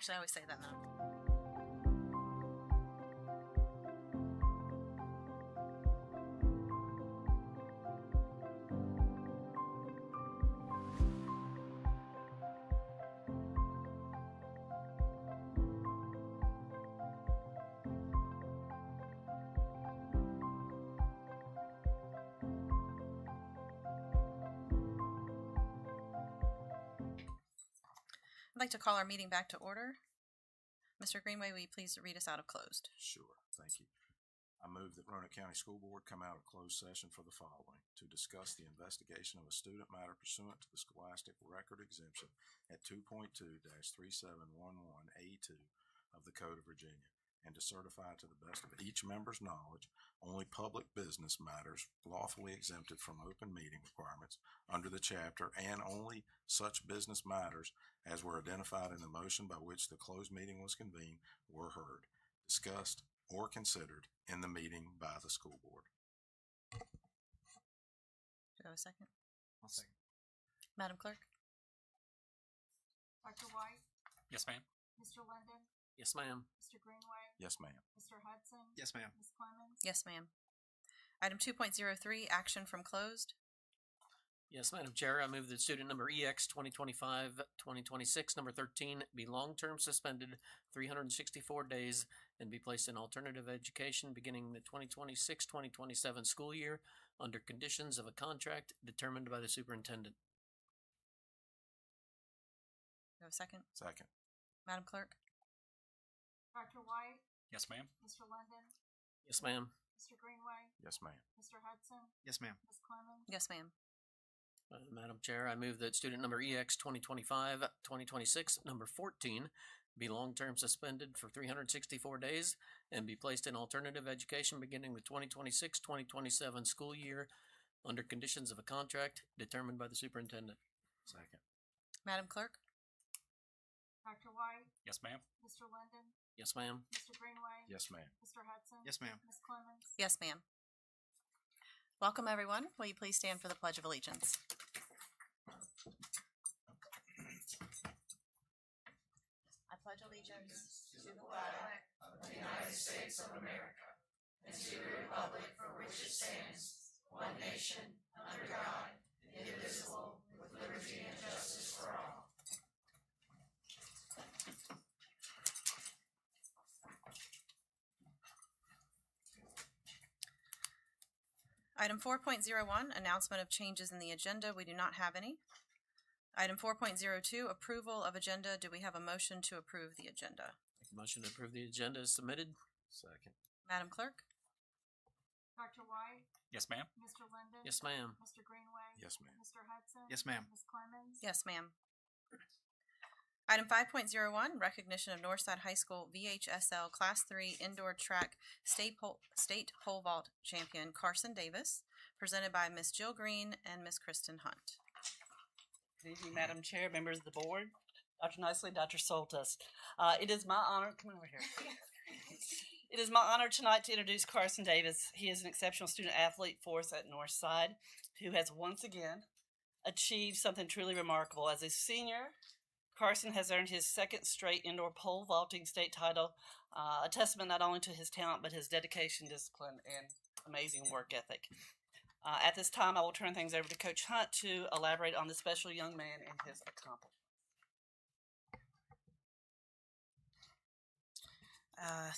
Actually, I always say that now. I'd like to call our meeting back to order. Mr. Greenway, will you please read us out of closed? Sure, thank you. I move that Roanoke County School Board come out of closed session for the following: to discuss the investigation of a student matter pursuant to the scholastic record exemption at 2.2-3711A2 of the Code of Virginia, and to certify to the best of each member's knowledge only public business matters lawfully exempted from open meeting requirements under the chapter, and only such business matters as were identified in the motion by which the closed meeting was convened were heard, discussed, or considered in the meeting by the school board. Do I have a second? I'll second. Madam Clerk? Dr. White? Yes, ma'am. Mr. Linden? Yes, ma'am. Mr. Greenway? Yes, ma'am. Mr. Hudson? Yes, ma'am. Ms. Clemens? Yes, ma'am. Item 2.03, action from closed. Yes, Madam Chair, I move that student number EX 2025-2026, number 13, be long-term suspended 364 days and be placed in alternative education beginning the 2026-2027 school year under conditions of a contract determined by the superintendent. Do I have a second? Second. Madam Clerk? Dr. White? Yes, ma'am. Mr. Linden? Yes, ma'am. Mr. Greenway? Yes, ma'am. Mr. Hudson? Yes, ma'am. Ms. Clemens? Yes, ma'am. Madam Chair, I move that student number EX 2025-2026, number 14, be long-term suspended for 364 days and be placed in alternative education beginning the 2026-2027 school year under conditions of a contract determined by the superintendent. Second. Madam Clerk? Dr. White? Yes, ma'am. Mr. Linden? Yes, ma'am. Mr. Greenway? Yes, ma'am. Mr. Hudson? Yes, ma'am. Ms. Clemens? Yes, ma'am. Welcome, everyone. Will you please stand for the Pledge of Allegiance? I pledge allegiance to the flag of the United States of America and to the republic for which it stands, one nation, under God, indivisible, with liberty and justice for all. Item 4.01, announcement of changes in the agenda. We do not have any. Item 4.02, approval of agenda. Do we have a motion to approve the agenda? Make a motion to approve the agenda is submitted. Second. Madam Clerk? Dr. White? Yes, ma'am. Mr. Linden? Yes, ma'am. Mr. Greenway? Yes, ma'am. Mr. Hudson? Yes, ma'am. Ms. Clemens? Yes, ma'am. Item 5.01, recognition of Northside High School VHSL Class 3 Indoor Track State Pole Vault Champion Carson Davis, presented by Ms. Jill Green and Ms. Kristen Hunt. Good evening, Madam Chair, members of the board, Dr. Nicely, Dr. Soltis. It is my honor, come over here. It is my honor tonight to introduce Carson Davis. He is an exceptional student athlete for us at Northside, who has once again achieved something truly remarkable. As a senior, Carson has earned his second straight indoor pole vaulting state title, a testament not only to his talent, but his dedication, discipline, and amazing work ethic. At this time, I will turn things over to Coach Hunt to elaborate on the special young man and his accomplishments.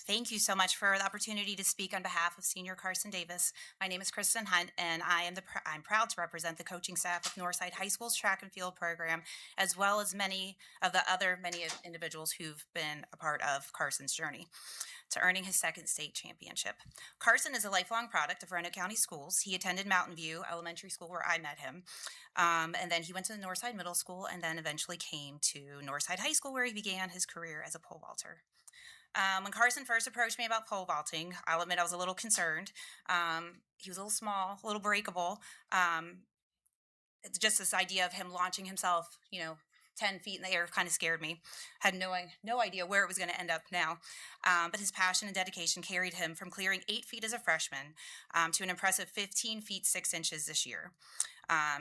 Thank you so much for the opportunity to speak on behalf of Senior Carson Davis. My name is Kristen Hunt, and I'm proud to represent the coaching staff of Northside High School's track and field program, as well as many individuals who've been a part of Carson's journey to earning his second state championship. Carson is a lifelong product of Roanoke County Schools. He attended Mountain View Elementary School, where I met him, and then he went to the Northside Middle School, and then eventually came to Northside High School, where he began his career as a pole vaulter. When Carson first approached me about pole vaulting, I'll admit I was a little concerned. He was a little small, a little breakable. Just this idea of him launching himself, 10 feet in the air kind of scared me. Had no idea where it was going to end up now. But his passion and dedication carried him from clearing 8 feet as a freshman to an impressive 15 feet 6 inches this year.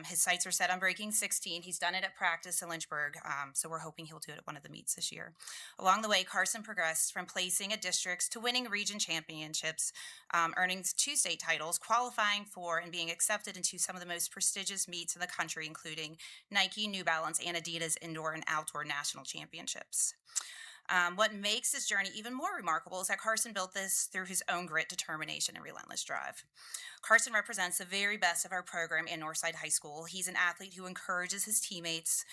His sights are set on breaking 16. He's done it at practice in Lynchburg, so we're hoping he'll do it at one of the meets this year. Along the way, Carson progressed from placing at districts to winning region championships, earning 2 state titles, qualifying for and being accepted into some of the most prestigious meets in the country, including Nike, New Balance, and Adidas indoor and outdoor national championships. What makes this journey even more remarkable is that Carson built this through his own grit, determination, and relentless drive. Carson represents the very best of our program in Northside High School. He's an athlete who encourages his teammates,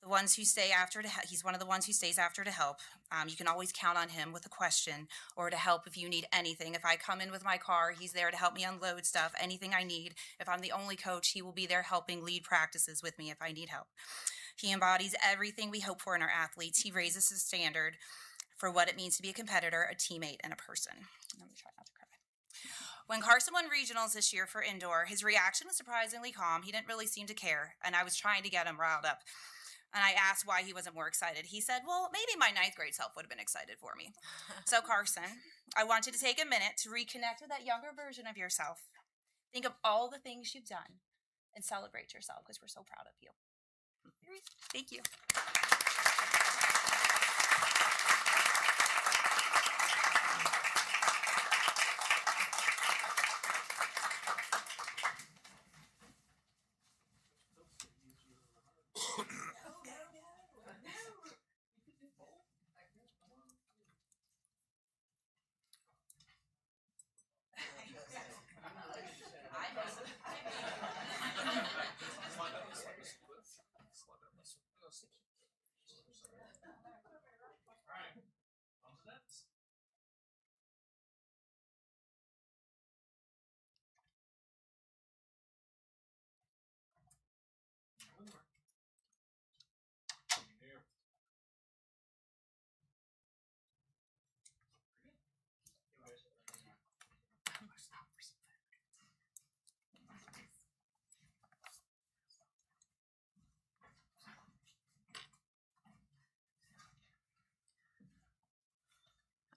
the ones who stay after he's one of the ones who stays after to help. You can always count on him with a question or to help if you need anything. If I come in with my car, he's there to help me unload stuff, anything I need. If I'm the only coach, he will be there helping lead practices with me if I need help. He embodies everything we hope for in our athletes. He raises the standard for what it means to be a competitor, a teammate, and a person. Let me try not to cry. When Carson won regionals this year for indoor, his reaction was surprisingly calm. He didn't really seem to care, and I was trying to get him riled up. And I asked why he wasn't more excited. He said, well, maybe my 9th grade self would have been excited for me. So Carson, I want you to take a minute to reconnect with that younger version of yourself. Think of all the things you've done and celebrate yourself because we're so proud of you. Thank you.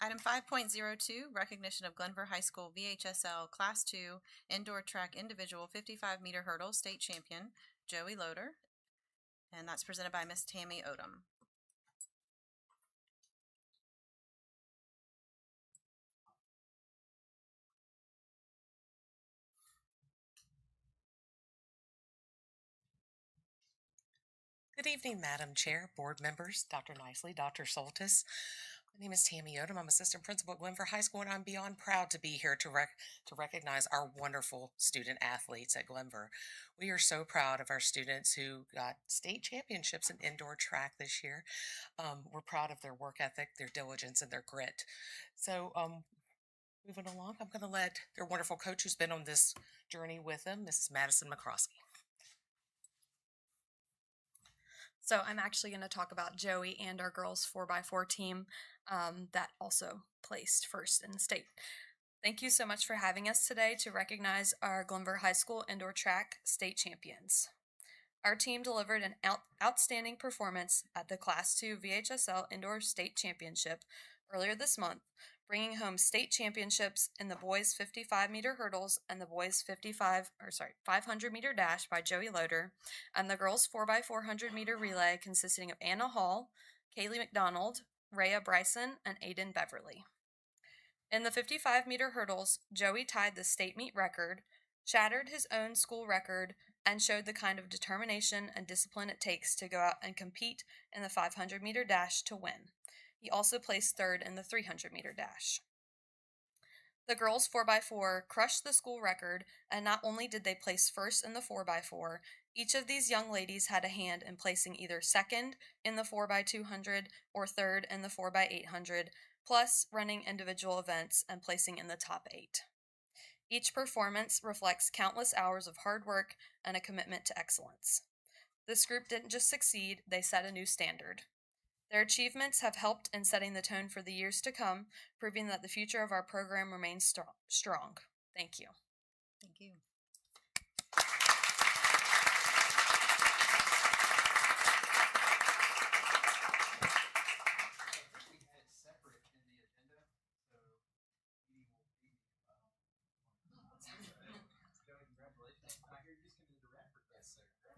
Item 5.02, recognition of Glenver High School VHSL Class 2 Indoor Track Individual 55-meter hurdle state champion, Joey Loader. And that's presented by Miss Tammy Odom. Good evening, Madam Chair, board members, Dr. Nicely, Dr. Soltis. My name is Tammy Odom. I'm assistant principal at Glenver High School, and I'm beyond proud to be here to recognize our wonderful student athletes at Glenver. We are so proud of our students who got state championships in indoor track this year. We're proud of their work ethic, their diligence, and their grit. So, moving along, I'm going to let their wonderful coach who's been on this journey with them, Mrs. Madison McCroskey. So I'm actually going to talk about Joey and our girls 4x4 team that also placed first in the state. Thank you so much for having us today to recognize our Glenver High School indoor track state champions. Our team delivered an outstanding performance at the Class 2 VHSL Indoor State Championship earlier this month, bringing home state championships in the boys 55-meter hurdles and the boys 500-meter dash by Joey Loader, and the girls 4x400-meter relay consisting of Anna Hall, Kaylee McDonald, Rhea Bryson, and Aiden Beverly. In the 55-meter hurdles, Joey tied the state meet record, shattered his own school record, and showed the kind of determination and discipline it takes to go out and compete in the 500-meter dash to win. He also placed third in the 300-meter dash. The girls 4x4 crushed the school record, and not only did they place first in the 4x4, each of these young ladies had a hand in placing either second in the 4x200 or third in the 4x800, plus running individual events and placing in the top 8. Each performance reflects countless hours of hard work and a commitment to excellence. This group didn't just succeed, they set a new standard. Their achievements have helped in setting the tone for the years to come, proving that the future of our program remains strong. Thank you. Thank you.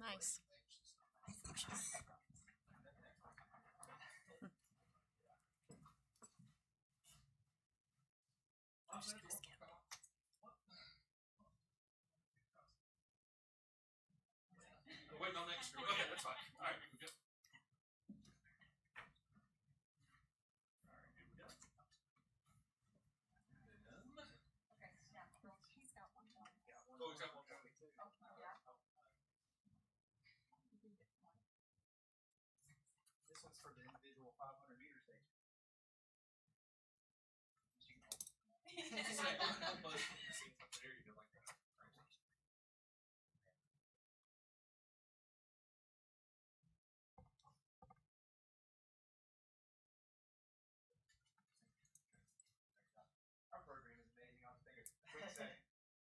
Nice. Wait, no, next year. Okay, that's fine. All right, good. All right, here we go. Oh, he's got one more. This one's for the individual 500-meter station. There you go, like that. Our program is amazing. I'll just take a quick second.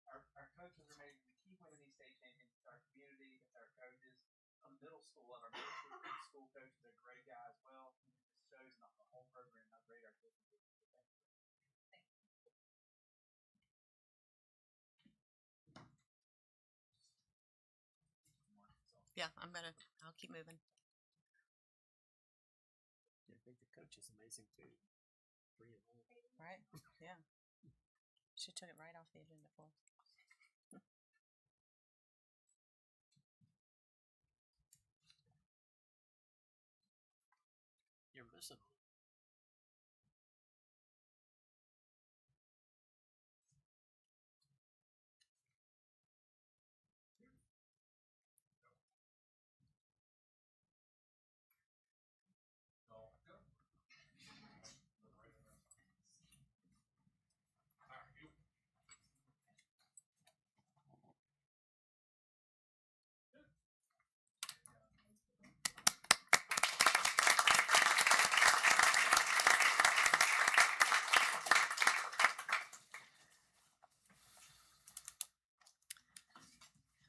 Our coaches are amazing. The key winning these state championships, our community, it's our coaches. From middle school, and our middle school coaches are great guys as well. And it just shows in the whole program how great our kids are. Yeah, I'll keep moving. I think the coach is amazing too. 3-0. Right? Yeah. She took it right off the agenda for us. You're missing one.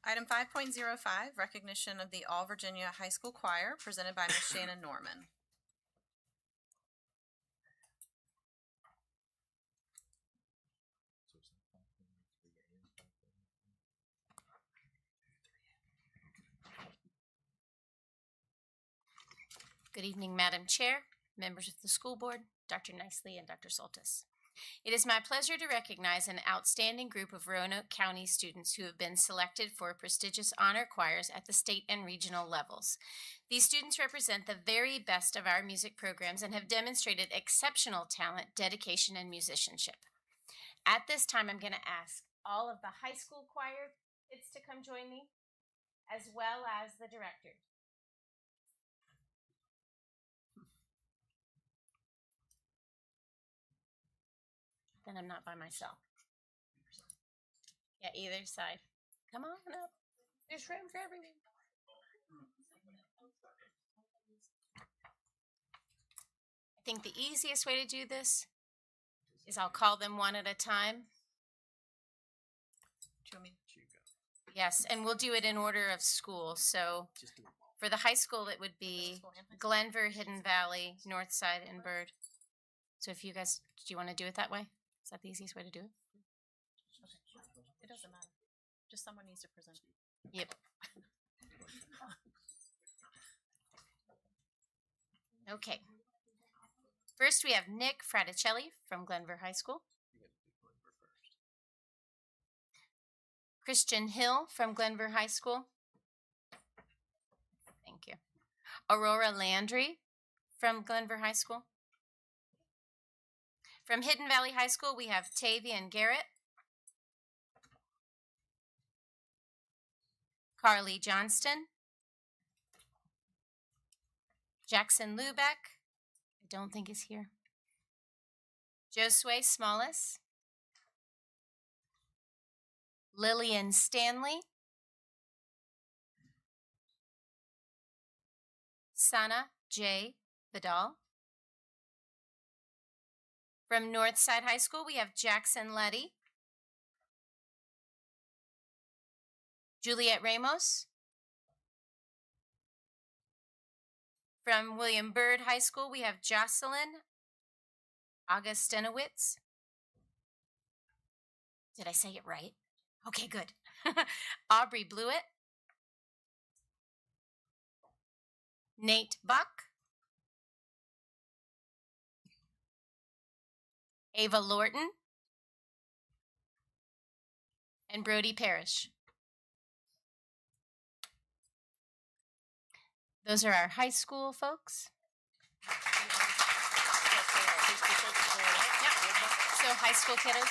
Item 5.05, recognition of the All Virginia High School Choir, presented by Ms. Shannon Norman. Good evening, Madam Chair, members of the school board, Dr. Nicely, and Dr. Soltis. It is my pleasure to recognize an outstanding group of Roanoke County students who have been selected for prestigious honor choirs at the state and regional levels. These students represent the very best of our music programs and have demonstrated exceptional talent, dedication, and musicianship. At this time, I'm going to ask all of the high school choir kids to come join me, as well as the director. Then I'm not by myself. Yeah, either side. Come on up. There's room for everyone. I think the easiest way to do this is I'll call them one at a time. Do you want me? Yes, and we'll do it in order of school. So Just do it. for the high school, it would be Glenver, Hidden Valley, Northside, and Bird. So if you guys, do you want to do it that way? Is that the easiest way to do it? Okay. It doesn't matter. Just someone needs to present. Yep. Okay. First, we have Nick Fraticelli from Glenver High School. You gotta do Glenver first. Christian Hill from Glenver High School. Thank you. Aurora Landry from Glenver High School. From Hidden Valley High School, we have Tavia and Garrett. Carly Johnston. Jackson Lubeck, I don't think is here. Josue Smallis. Lillian Stanley. Sana J. Vidal. From Northside High School, we have Jackson Letty. Juliet Ramos. From William Byrd High School, we have Jocelyn Augustinowitz. Did I say it right? Okay, good. Aubrey Blewett. Nate Buck, Ava Lorton, and Brody Parrish. Those are our high school folks. Yep. So high school kiddos.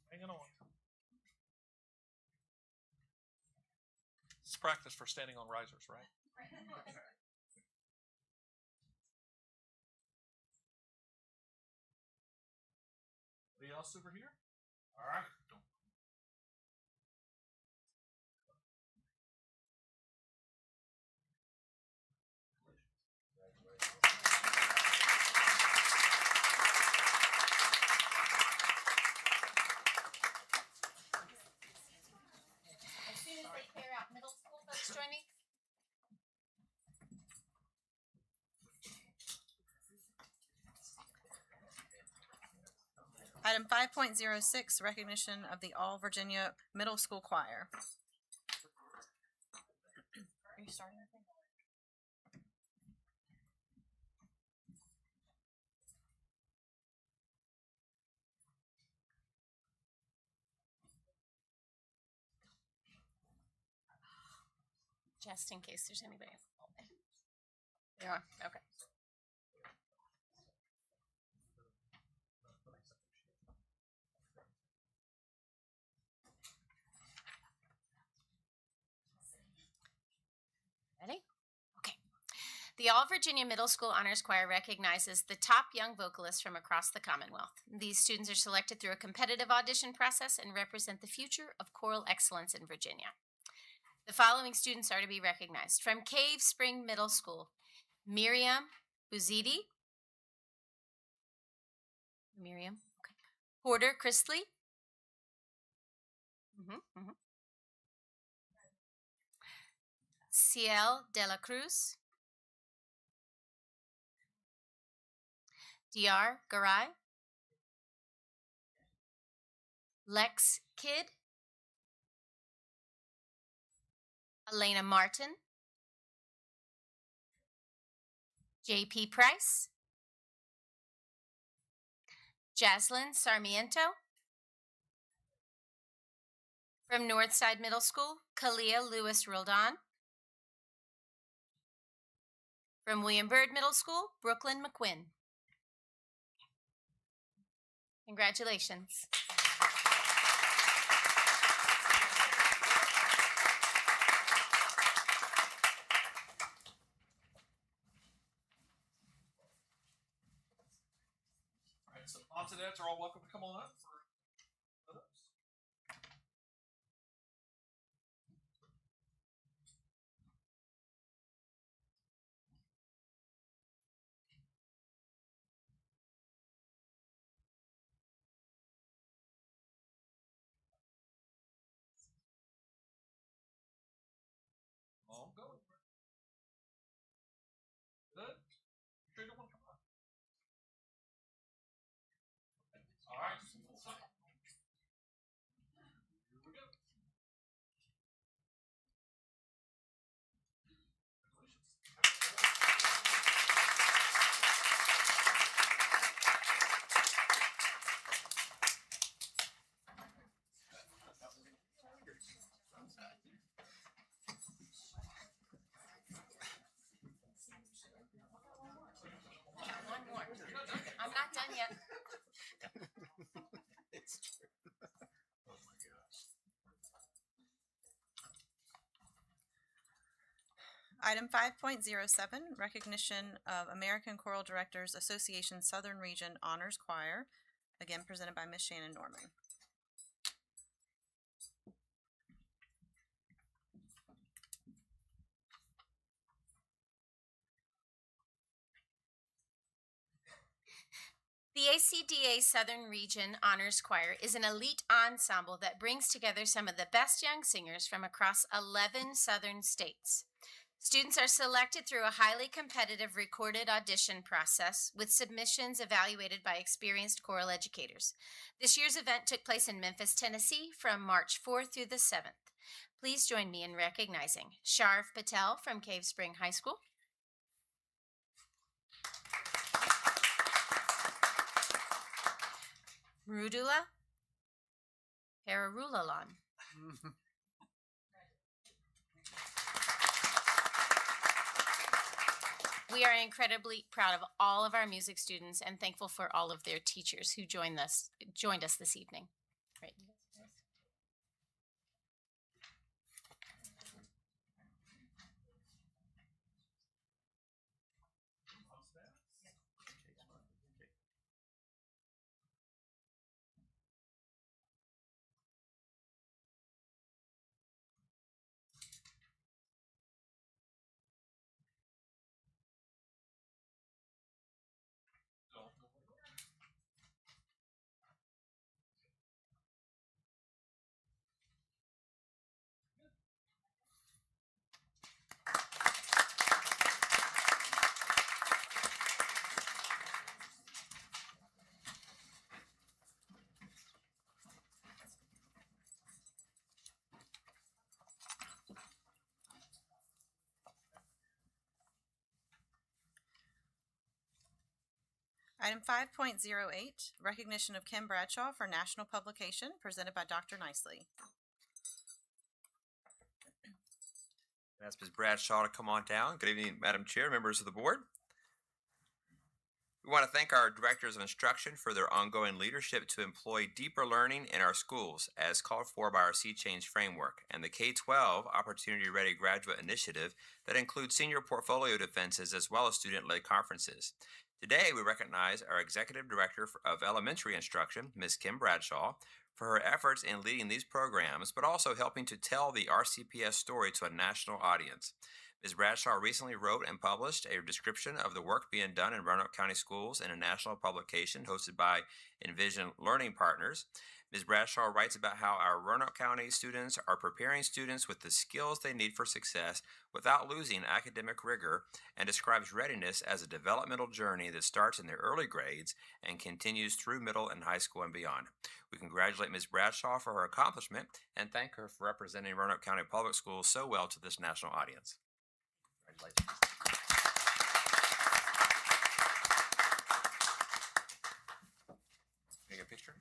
Hanging on. It's practice for standing on risers, right? Anybody else over here? All right. As soon as they clear out middle school, folks join me. Item 5.06, recognition of the All Virginia Middle School Choir. Are you starting with me? Just in case there's anybody. Yeah. Okay. Ready? Okay. The All Virginia Middle School Honors Choir recognizes the top young vocalists from across the Commonwealth. These students are selected through a competitive audition process and represent the future of choral excellence in Virginia. The following students are to be recognized. From Cave Spring Middle School, Miriam Buzidi. Miriam. Okay. Porter Chrisley. Ciel de la Cruz. Dr. Garay. Lex Kidd. Elena Martin. J.P. Price. Jaslyn Sarmiento. From Northside Middle School, Kalia Lewis Roldan. From William Byrd Middle School, Brooklyn McQuinn. Congratulations. All right, so moms and dads are all welcome to come on up for photos. All going. Good. Sure you don't want to come on. All right. Item 5.07, recognition of American Choral Directors Association Southern Region Honors Choir, again presented by Ms. Shannon Norman. The ACDA Southern Region Honors Choir is an elite ensemble that brings together some of the best young singers from across 11 southern states. Students are selected through a highly competitive recorded audition process with submissions evaluated by experienced choral educators. This year's event took place in Memphis, Tennessee from March 4th through the 7th. Please join me in recognizing Sharv Patel from Cave Spring High School, Mrudula Pararulalan. We are incredibly proud of all of our music students and thankful for all of their teachers who joined us this evening. Right. Item 5.08, recognition of Kim Bradshaw for national publication, presented by Dr. Nicely. Ask Ms. Bradshaw to come on down. Good evening, Madam Chair, members of the board. We want to thank our directors of instruction for their ongoing leadership to employ deeper learning in our schools as called for by our Sea Change framework and the K-12 Opportunity Ready Graduate Initiative that includes senior portfolio defenses as well as student-led conferences. Today, we recognize our Executive Director of Elementary Instruction, Ms. Kim Bradshaw, for her efforts in leading these programs, but also helping to tell the RCPS story to a national audience. Ms. Bradshaw recently wrote and published a description of the work being done in Roanoke County Schools in a national publication hosted by Envision Learning Partners. Ms. Bradshaw writes about how our Roanoke County students are preparing students with the skills they need for success without losing academic rigor, and describes readiness as a developmental journey that starts in their early grades and continues through middle and high school and beyond. We congratulate Ms. Bradshaw for her accomplishment and thank her for representing Roanoke County Public Schools so well to this national audience. Congratulations. Take a picture.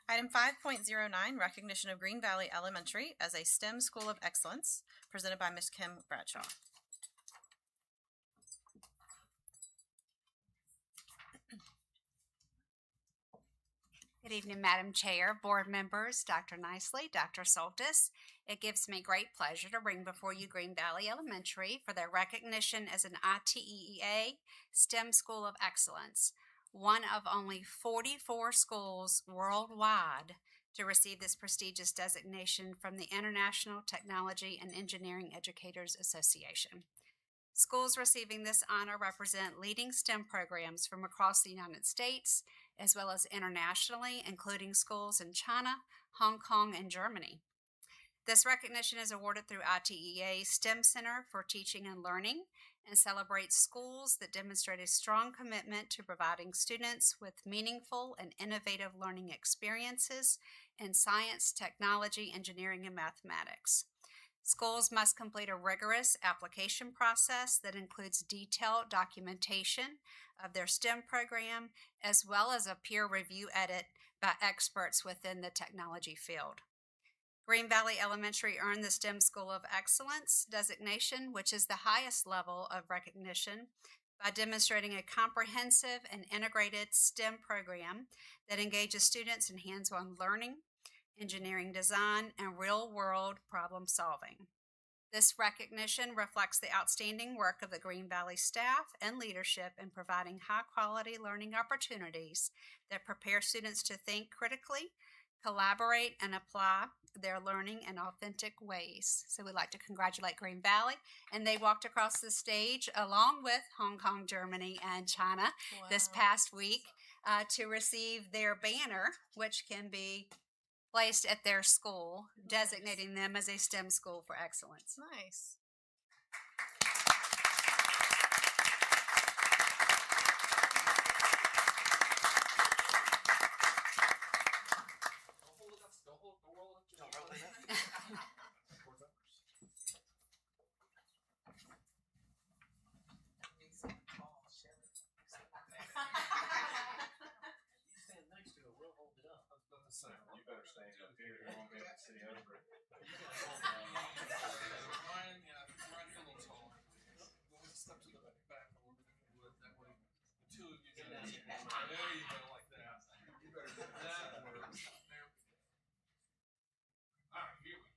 Item 5.09, recognition of Green Valley Elementary as a STEM School of Excellence, presented by Ms. Kim Bradshaw. Good evening, Madam Chair, board members, Dr. Nicely, Dr. Soltis. It gives me great pleasure to bring before you Green Valley Elementary for their recognition as an ITEA STEM School of Excellence, one of only 44 schools worldwide to receive this prestigious designation from the International Technology and Engineering Educators Association. Schools receiving this honor represent leading STEM programs from across the United States, as well as internationally, including schools in China, Hong Kong, and Germany. This recognition is awarded through ITEA STEM Center for Teaching and Learning and celebrates schools that demonstrate a strong commitment to providing students with meaningful and innovative learning experiences in science, technology, engineering, and mathematics. Schools must complete a rigorous application process that includes detailed documentation of their STEM program, as well as a peer review edit by experts within the technology field. Green Valley Elementary earned the STEM School of Excellence designation, which is the highest level of recognition, by demonstrating a comprehensive and integrated STEM program that engages students in hands-on learning, engineering design, and real-world problem solving. This recognition reflects the outstanding work of the Green Valley staff and leadership in providing high-quality learning opportunities that prepare students to think critically, collaborate, and apply their learning in authentic ways. So we'd like to congratulate Green Valley, and they walked across the stage along with Hong Kong, Germany, and China this past week to receive their banner, which can be placed at their school, designating them as a STEM school for excellence. Nice. You better stand up here. You won't be able to see over it. Step to the back a little bit. That way, the two of you guys. There you go, like that. You better do that. Works. There. All right, here we go.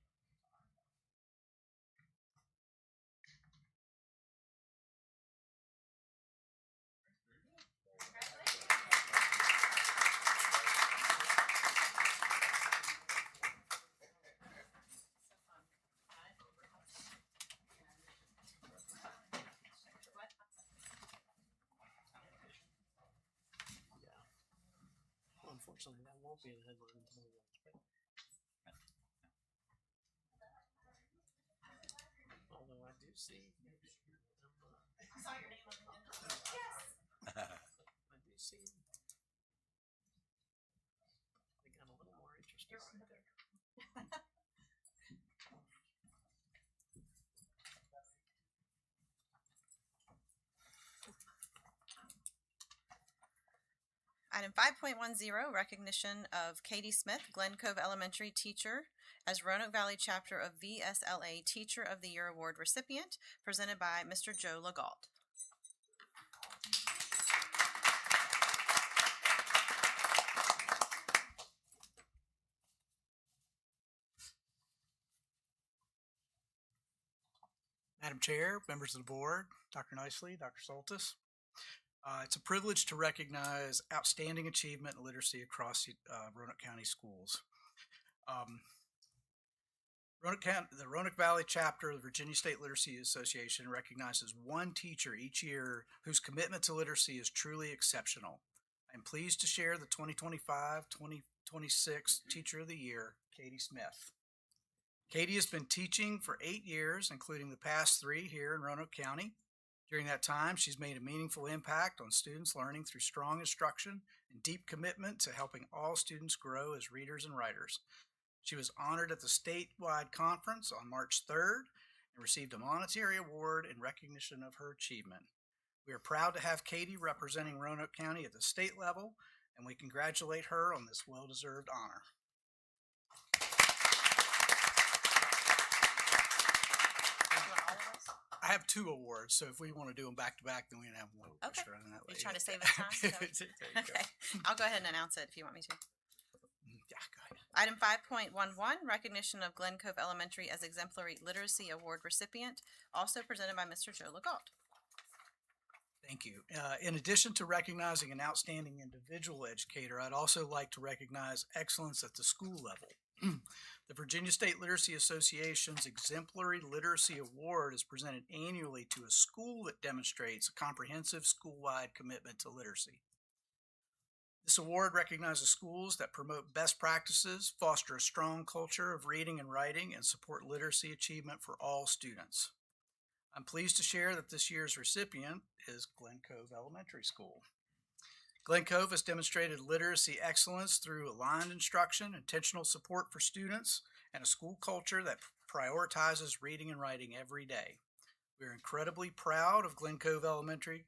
Unfortunately, that won't be a headline until we watch it. Although I do see. I saw your name on the agenda. Yes. I do see. They got a little more interesting right there. Item 5.10, recognition of Katie Smith, Glen Cove Elementary teacher, as Roanoke Valley Chapter of VSLA Teacher of the Year Award recipient, presented by Mr. Joe Legault. Madam Chair, members of the board, Dr. Nicely, Dr. Soltis. It's a privilege to recognize outstanding achievement in literacy across Roanoke County schools. The Roanoke Valley chapter of the Virginia State Literacy Association recognizes one teacher each year whose commitment to literacy is truly exceptional. I'm pleased to share the 2025-2026 Teacher of the Year, Katie Smith. Katie has been teaching for 8 years, including the past 3 here in Roanoke County. During that time, she's made a meaningful impact on students' learning through strong instruction and deep commitment to helping all students grow as readers and writers. She was honored at the statewide conference on March 3rd and received a monetary award in recognition of her achievement. We are proud to have Katie representing Roanoke County at the state level, and we congratulate her on this well-deserved honor. I have 2 awards, so if we want to do them back to back, then we can have one. Okay. Sure, that You're trying to save us time? Okay. I'll go ahead and announce it if you want me to. Yeah, go ahead. Item 5.11, recognition of Glen Cove Elementary as Exemplary Literacy Award recipient, also presented by Mr. Joe Legault. Thank you. In addition to recognizing an outstanding individual educator, I'd also like to recognize excellence at the school level. The Virginia State Literacy Association's Exemplary Literacy Award is presented annually to a school that demonstrates a comprehensive school-wide commitment to literacy. This award recognizes schools that promote best practices, foster a strong culture of reading and writing, and support literacy achievement for all students. I'm pleased to share that this year's recipient is Glen Cove Elementary School. Glen Cove has demonstrated literacy excellence through aligned instruction, intentional support for students, and a school culture that prioritizes reading and writing every day. We're incredibly proud of Glen Cove Elementary,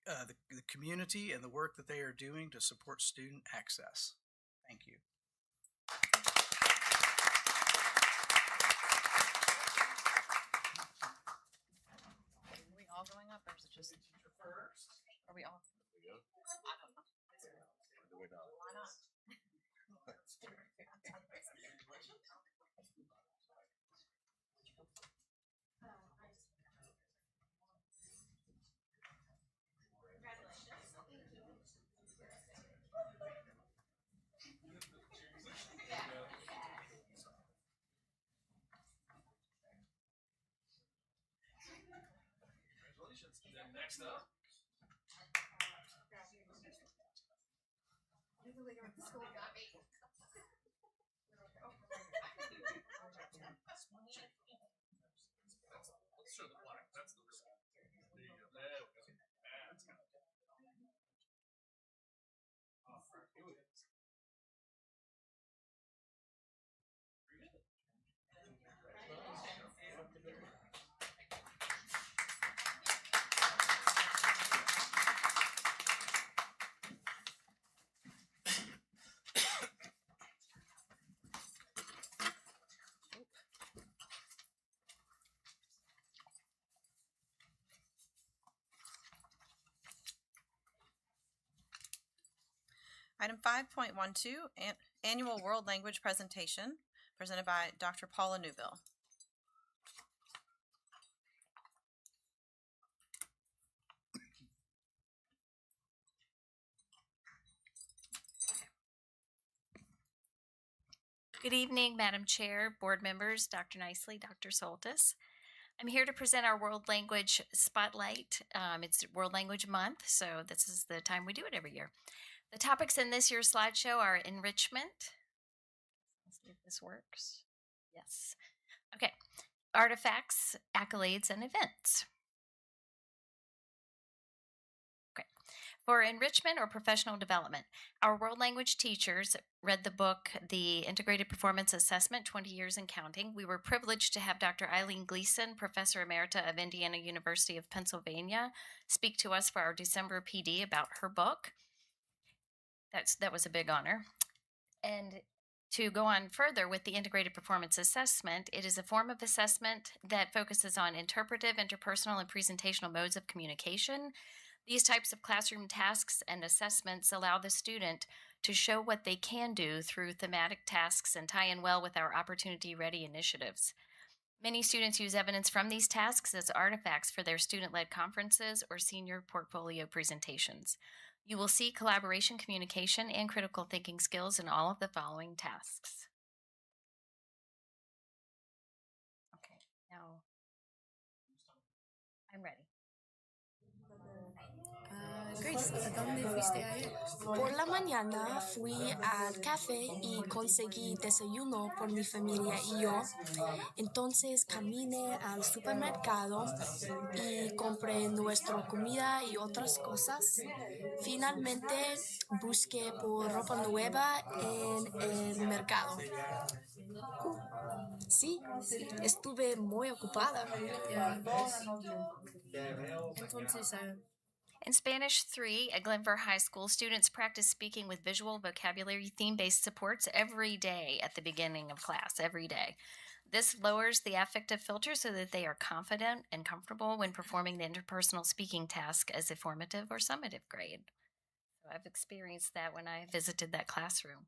the community, and the work that they are doing to support student access. Thank you. Are we all going up, or is it just? Are we all? I don't know. Why not? Congratulations. Then next up. Let's show the plaque. That's the result. There you go. There we go. That's got it. All right, here we go. Item 5.12, Annual World Language Presentation, presented by Dr. Paula Newville. Good evening, Madam Chair, board members, Dr. Nicely, Dr. Soltis. I'm here to present our World Language Spotlight. It's World Language Month, so this is the time we do it every year. The topics in this year's slideshow are enrichment. Let's see if this works. Yes. Okay. Artifacts, accolades, and events. Okay. For enrichment or professional development, our world language teachers read the book, The Integrated Performance Assessment, 20 Years and Counting. We were privileged to have Dr. Eileen Gleason, Professor Emerita of Indiana University of Pennsylvania, speak to us for our December PD about her book. That was a big honor. And to go on further with the Integrated Performance Assessment, it is a form of assessment that focuses on interpretive, interpersonal, and presentational modes of communication. These types of classroom tasks and assessments allow the student to show what they can do through thematic tasks and tie in well with our Opportunity Ready initiatives. Many students use evidence from these tasks as artifacts for their student-led conferences or senior portfolio presentations. You will see collaboration, communication, and critical thinking skills in all of the following tasks. Okay, now I'm ready. Grace, ¿a dónde fuiste ayer? Por la mañana fui al café y conseguí desayuno por mi familia y yo. Entonces caminé al supermercado y compré nuestra comida y otras cosas. Finalmente busqué por ropa nueva en el mercado. Sí, estuve muy ocupada. Entonces, in Spanish 3 at Glenver High School, students practice speaking with visual, vocabulary, theme-based supports every day at the beginning of class, every day. This lowers the affective filter so that they are confident and comfortable when performing the interpersonal speaking task as a formative or summative grade. So I've experienced that when I visited that classroom.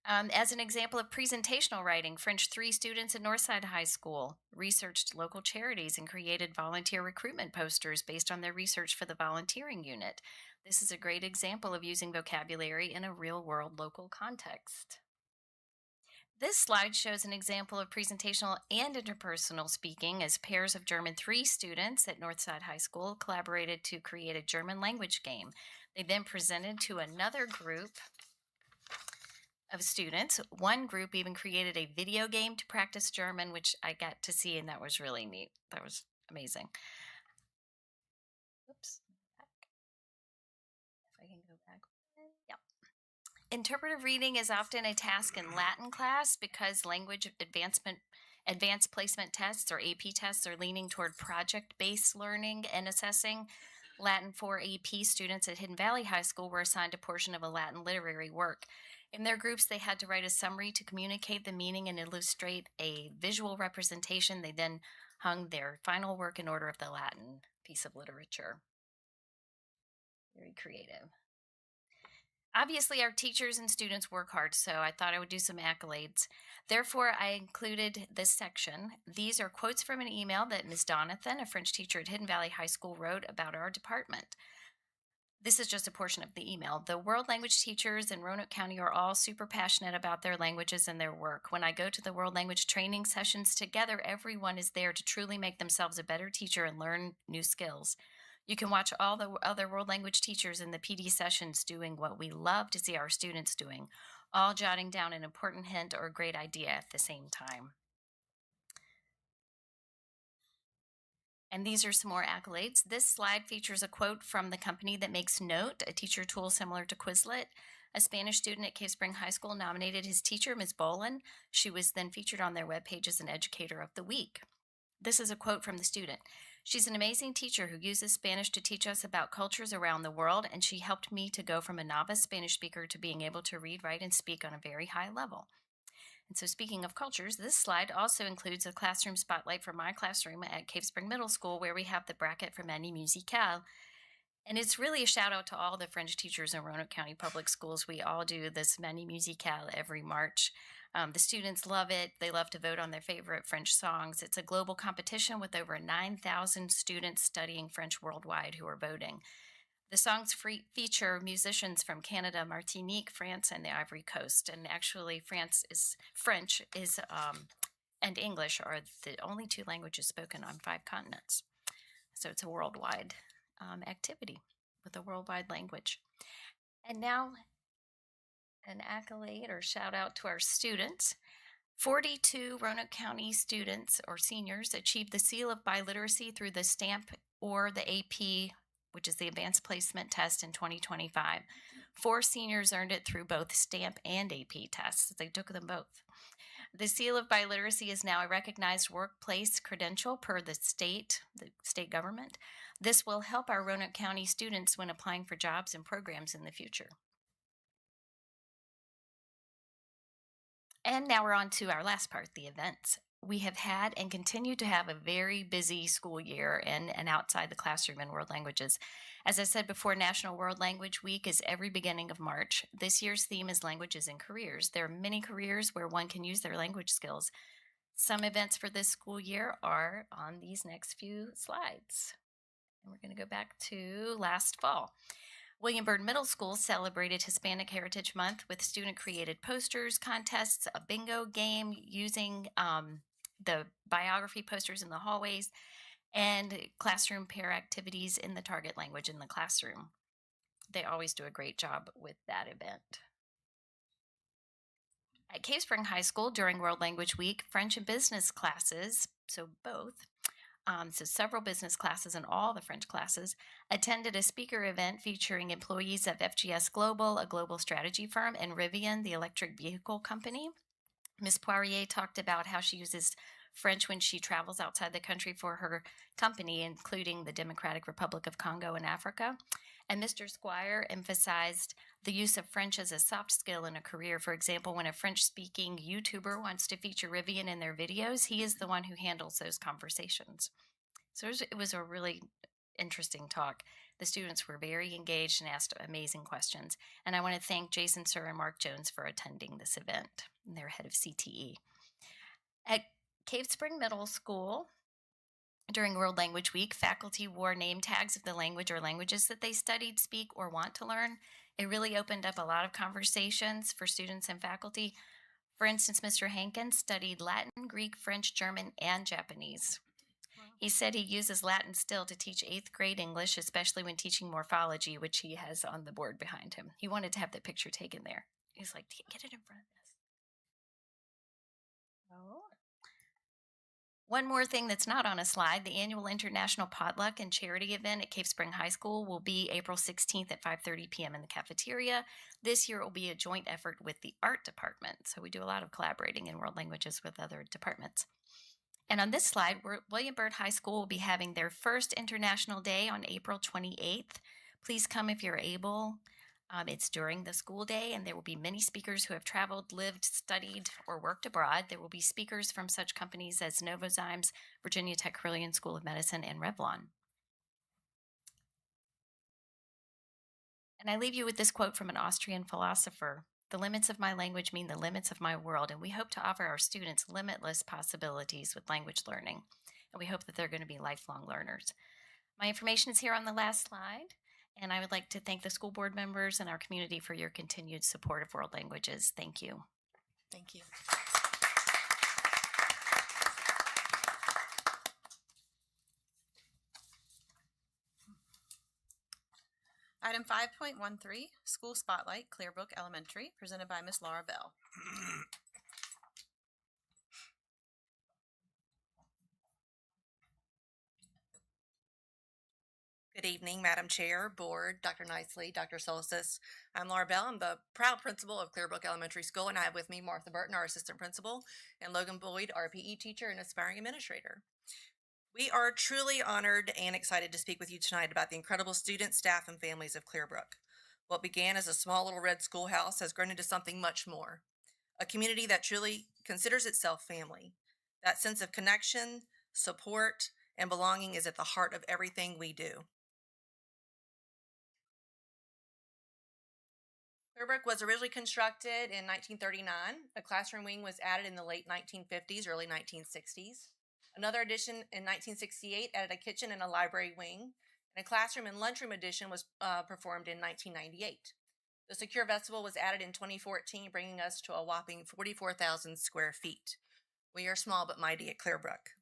As an example of presentational writing, French 3 students at Northside High School researched local charities and created volunteer recruitment posters based on their research for the volunteering unit. This is a great example of using vocabulary in a real-world local context. This slide shows an example of presentational and interpersonal speaking as pairs of German 3 students at Northside High School collaborated to create a German language game. They then presented to another group of students. One group even created a video game to practice German, which I got to see, and that was really neat. That was amazing. Oops. If I can go back. Yep. Interpretive reading is often a task in Latin class because language advanced placement tests or AP tests are leaning toward project-based learning and assessing. Latin 4 AP students at Hidden Valley High School were assigned a portion of a Latin literary work. In their groups, they had to write a summary to communicate the meaning and illustrate a visual representation. They then hung their final work in order of the Latin piece of literature. Very creative. Obviously, our teachers and students work hard, so I thought I would do some accolades. Therefore, I included this section. These are quotes from an email that Ms. Donathan, a French teacher at Hidden Valley High School, wrote about our department. This is just a portion of the email. The world language teachers in Roanoke County are all super passionate about their languages and their work. When I go to the world language training sessions together, everyone is there to truly make themselves a better teacher and learn new skills. You can watch all the other world language teachers in the PD sessions doing what we love to see our students doing, all jotting down an important hint or a great idea at the same time. And these are some more accolades. This slide features a quote from the company that makes Note, a teacher tool similar to Quizlet. A Spanish student at Cave Spring High School nominated his teacher, Ms. Bolin. She was then featured on their webpage as an Educator of the Week. This is a quote from the student. She's an amazing teacher who uses Spanish to teach us about cultures around the world, and she helped me to go from a novice Spanish speaker to being able to read, write, and speak on a very high level. And so speaking of cultures, this slide also includes a classroom spotlight from my classroom at Cave Spring Middle School, where we have the bracket for Mani Musicale. And it's really a shout out to all the French teachers in Roanoke County Public Schools. We all do this Mani Musicale every March. The students love it. They love to vote on their favorite French songs. It's a global competition with over 9,000 students studying French worldwide who are voting. The songs feature musicians from Canada, Martinique, France, and the Ivory Coast. And actually, French and English are the only two languages spoken on 5 continents. So it's a worldwide activity with a worldwide language. And now, an accolade or shout out to our students. 42 Roanoke County students or seniors achieved the seal of biliteracy through the STAMP or the AP, which is the Advanced Placement Test in 2025. 4 seniors earned it through both STAMP and AP tests. They took them both. The seal of biliteracy is now a recognized workplace credential per the state government. This will help our Roanoke County students when applying for jobs and programs in the future. And now we're on to our last part, the events. We have had and continue to have a very busy school year in and outside the classroom in world languages. As I said before, National World Language Week is every beginning of March. This year's theme is languages and careers. There are many careers where one can use their language skills. Some events for this school year are on these next few slides. And we're going to go back to last fall. William Byrd Middle School celebrated Hispanic Heritage Month with student-created posters, contests, a bingo game using the biography posters in the hallways, and classroom pair activities in the target language in the classroom. They always do a great job with that event. At Cave Spring High School during World Language Week, French and business classes, so both, so several business classes and all the French classes, attended a speaker event featuring employees of FGS Global, a global strategy firm, and Rivian, the electric vehicle company. Ms. Poirier talked about how she uses French when she travels outside the country for her company, including the Democratic Republic of Congo and Africa. And Mr. Squire emphasized the use of French as a soft skill in a career. For example, when a French-speaking YouTuber wants to feature Rivian in their videos, he is the one who handles those conversations. So it was a really interesting talk. The students were very engaged and asked amazing questions. And I want to thank Jason Sir and Mark Jones for attending this event. They're head of CTE. At Cave Spring Middle School, during World Language Week, faculty wore name tags of the language or languages that they studied, speak, or want to learn. It really opened up a lot of conversations for students and faculty. For instance, Mr. Hankins studied Latin, Greek, French, German, and Japanese. He said he uses Latin still to teach 8th grade English, especially when teaching morphology, which he has on the board behind him. He wanted to have that picture taken there. He's like, get it in front of this. Oh. One more thing that's not on a slide, the annual International Potluck and Charity event at Cave Spring High School will be April 16th at 5:30 p.m. in the cafeteria. This year it will be a joint effort with the art department, so we do a lot of collaborating in world languages with other departments. And on this slide, William Byrd High School will be having their first International Day on April 28th. Please come if you're able. It's during the school day, and there will be many speakers who have traveled, lived, studied, or worked abroad. There will be speakers from such companies as Novozymes, Virginia Tech Carilion School of Medicine, and Revlon. And I leave you with this quote from an Austrian philosopher: "The limits of my language mean the limits of my world," and we hope to offer our students limitless possibilities with language learning, and we hope that they're going to be lifelong learners. My information is here on the last slide. And I would like to thank the school board members and our community for your continued support of world languages. Thank you. Thank you. Item 5.13, School Spotlight, Clearbrook Elementary, presented by Ms. Laura Bell. Good evening, Madam Chair, Board, Dr. Nicely, Dr. Solstice. I'm Laura Bell. I'm the proud principal of Clearbrook Elementary School, and I have with me Martha Burton, our assistant principal, and Logan Boyd, our PE teacher and aspiring administrator. We are truly honored and excited to speak with you tonight about the incredible students, staff, and families of Clearbrook. What began as a small little red schoolhouse has grown into something much more. A community that truly considers itself family. That sense of connection, support, and belonging is at the heart of everything we do. Clearbrook was originally constructed in 1939. A classroom wing was added in the late 1950s, early 1960s. Another addition in 1968 added a kitchen and a library wing, and a classroom and lunchroom addition was performed in 1998. The secure vestibule was added in 2014, bringing us to a whopping 44,000 square feet. We are small but mighty at Clearbrook.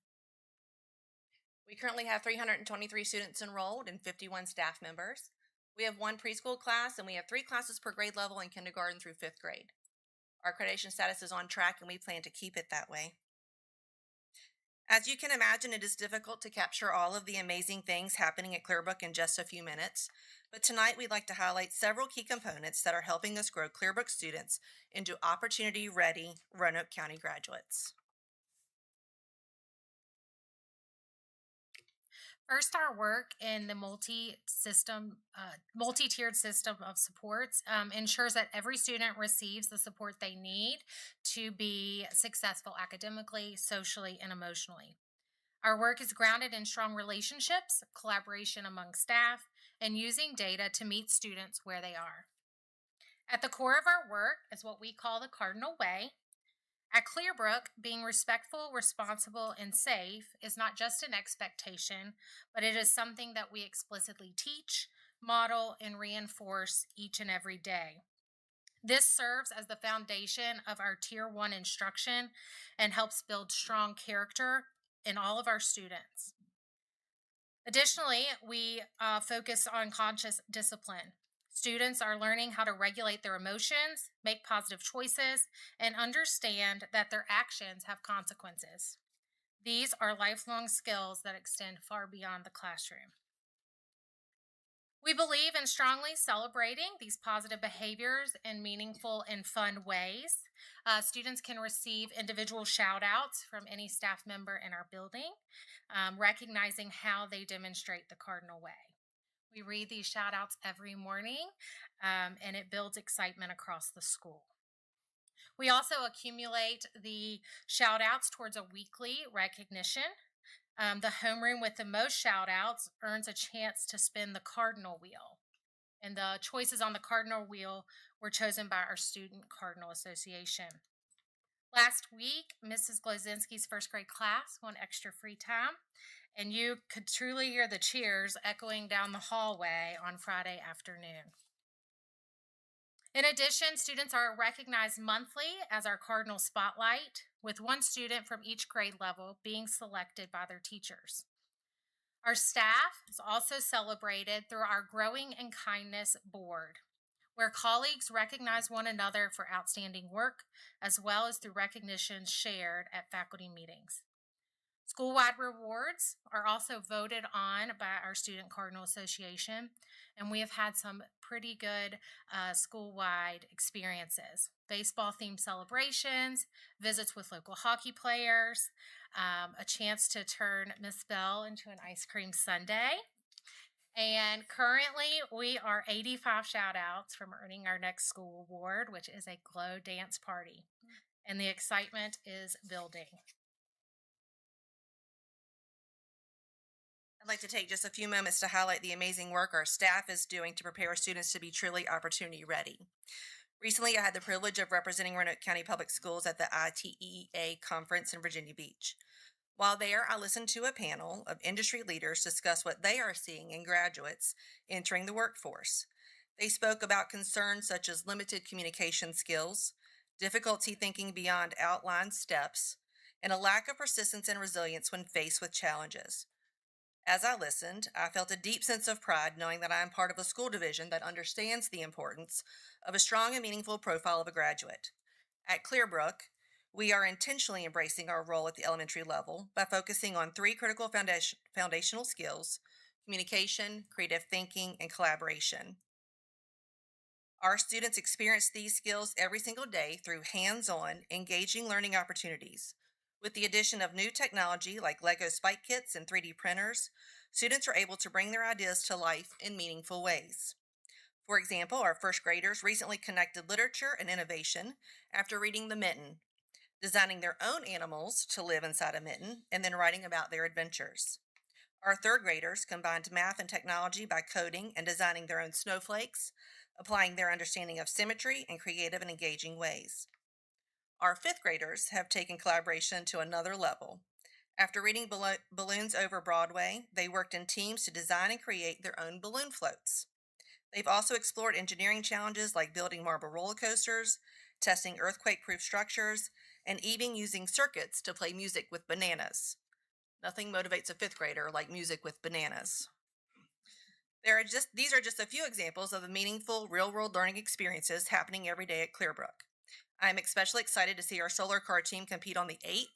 We currently have 323 students enrolled and 51 staff members. We have one preschool class, and we have 3 classes per grade level in kindergarten through 5th grade. Our accreditation status is on track, and we plan to keep it that way. As you can imagine, it is difficult to capture all of the amazing things happening at Clearbrook in just a few minutes, but tonight we'd like to highlight several key components that are helping us grow Clearbrook students into opportunity-ready Roanoke County graduates. First, our work in the multi-tiered system of supports ensures that every student receives the support they need to be successful academically, socially, and emotionally. Our work is grounded in strong relationships, collaboration among staff, and using data to meet students where they are. At the core of our work is what we call the Cardinal Way. At Clearbrook, being respectful, responsible, and safe is not just an expectation, but it is something that we explicitly teach, model, and reinforce each and every day. This serves as the foundation of our Tier 1 instruction and helps build strong character in all of our students. Additionally, we focus on conscious discipline. Students are learning how to regulate their emotions, make positive choices, and understand that their actions have consequences. These are lifelong skills that extend far beyond the classroom. We believe in strongly celebrating these positive behaviors in meaningful and fun ways. Students can receive individual shout outs from any staff member in our building, recognizing how they demonstrate the Cardinal Way. We read these shout outs every morning, and it builds excitement across the school. We also accumulate the shout outs towards a weekly recognition. The homeroom with the most shout outs earns a chance to spin the Cardinal Wheel. And the choices on the Cardinal Wheel were chosen by our Student Cardinal Association. Last week, Mrs. Glozinski's first grade class won extra free time, and you could truly hear the cheers echoing down the hallway on Friday afternoon. In addition, students are recognized monthly as our Cardinal Spotlight, with one student from each grade level being selected by their teachers. Our staff is also celebrated through our Growing in Kindness board, where colleagues recognize one another for outstanding work, as well as through recognitions shared at faculty meetings. School-wide rewards are also voted on by our Student Cardinal Association, and we have had some pretty good school-wide experiences. Baseball-themed celebrations, visits with local hockey players, a chance to turn Miss Bell into an ice cream sundae. And currently, we are 85 shout-outs from earning our next school award, which is a glow dance party. And the excitement is building. I'd like to take just a few moments to highlight the amazing work our staff is doing to prepare our students to be truly opportunity ready. Recently, I had the privilege of representing Roanoke County Public Schools at the ITEA conference in Virginia Beach. While there, I listened to a panel of industry leaders discuss what they are seeing in graduates entering the workforce. They spoke about concerns such as limited communication skills, difficulty thinking beyond outlined steps, and a lack of persistence and resilience when faced with challenges. As I listened, I felt a deep sense of pride knowing that I am part of a school division that understands the importance of a strong and meaningful profile of a graduate. At Clearbrook, we are intentionally embracing our role at the elementary level by focusing on 3 critical foundational skills: communication, creative thinking, and collaboration. Our students experience these skills every single day through hands-on, engaging learning opportunities. With the addition of new technology like Lego Spike Kits and 3D printers, students are able to bring their ideas to life in meaningful ways. For example, our first graders recently connected literature and innovation after reading The Mitten, designing their own animals to live inside a mitten, and then writing about their adventures. Our third graders combined math and technology by coding and designing their own snowflakes, applying their understanding of symmetry in creative and engaging ways. Our fifth graders have taken collaboration to another level. After reading Balloons Over Broadway, they worked in teams to design and create their own balloon floats. They've also explored engineering challenges like building marble roller coasters, testing earthquake-proof structures, and even using circuits to play music with bananas. Nothing motivates a fifth grader like music with bananas. These are just a few examples of the meaningful real-world learning experiences happening every day at Clearbrook. I am especially excited to see our solar car team compete on the 8th,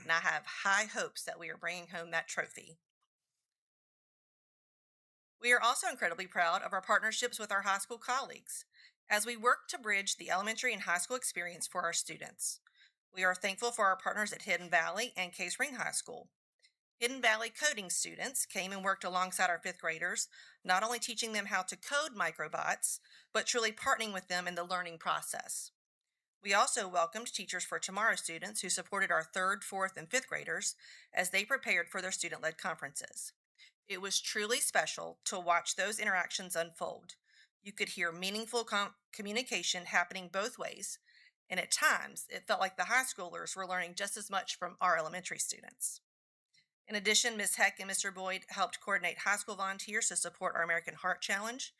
and I have high hopes that we are bringing home that trophy. We are also incredibly proud of our partnerships with our high school colleagues as we work to bridge the elementary and high school experience for our students. We are thankful for our partners at Hidden Valley and Case Spring High School. Hidden Valley coding students came and worked alongside our fifth graders, not only teaching them how to code microbots, but truly partnering with them in the learning process. We also welcomed Teachers for Tomorrow students who supported our third, fourth, and fifth graders as they prepared for their student-led conferences. It was truly special to watch those interactions unfold. You could hear meaningful communication happening both ways, and at times it felt like the high schoolers were learning just as much from our elementary students. In addition, Ms. Heck and Mr. Boyd helped coordinate high school volunteers to support our American Heart Challenge,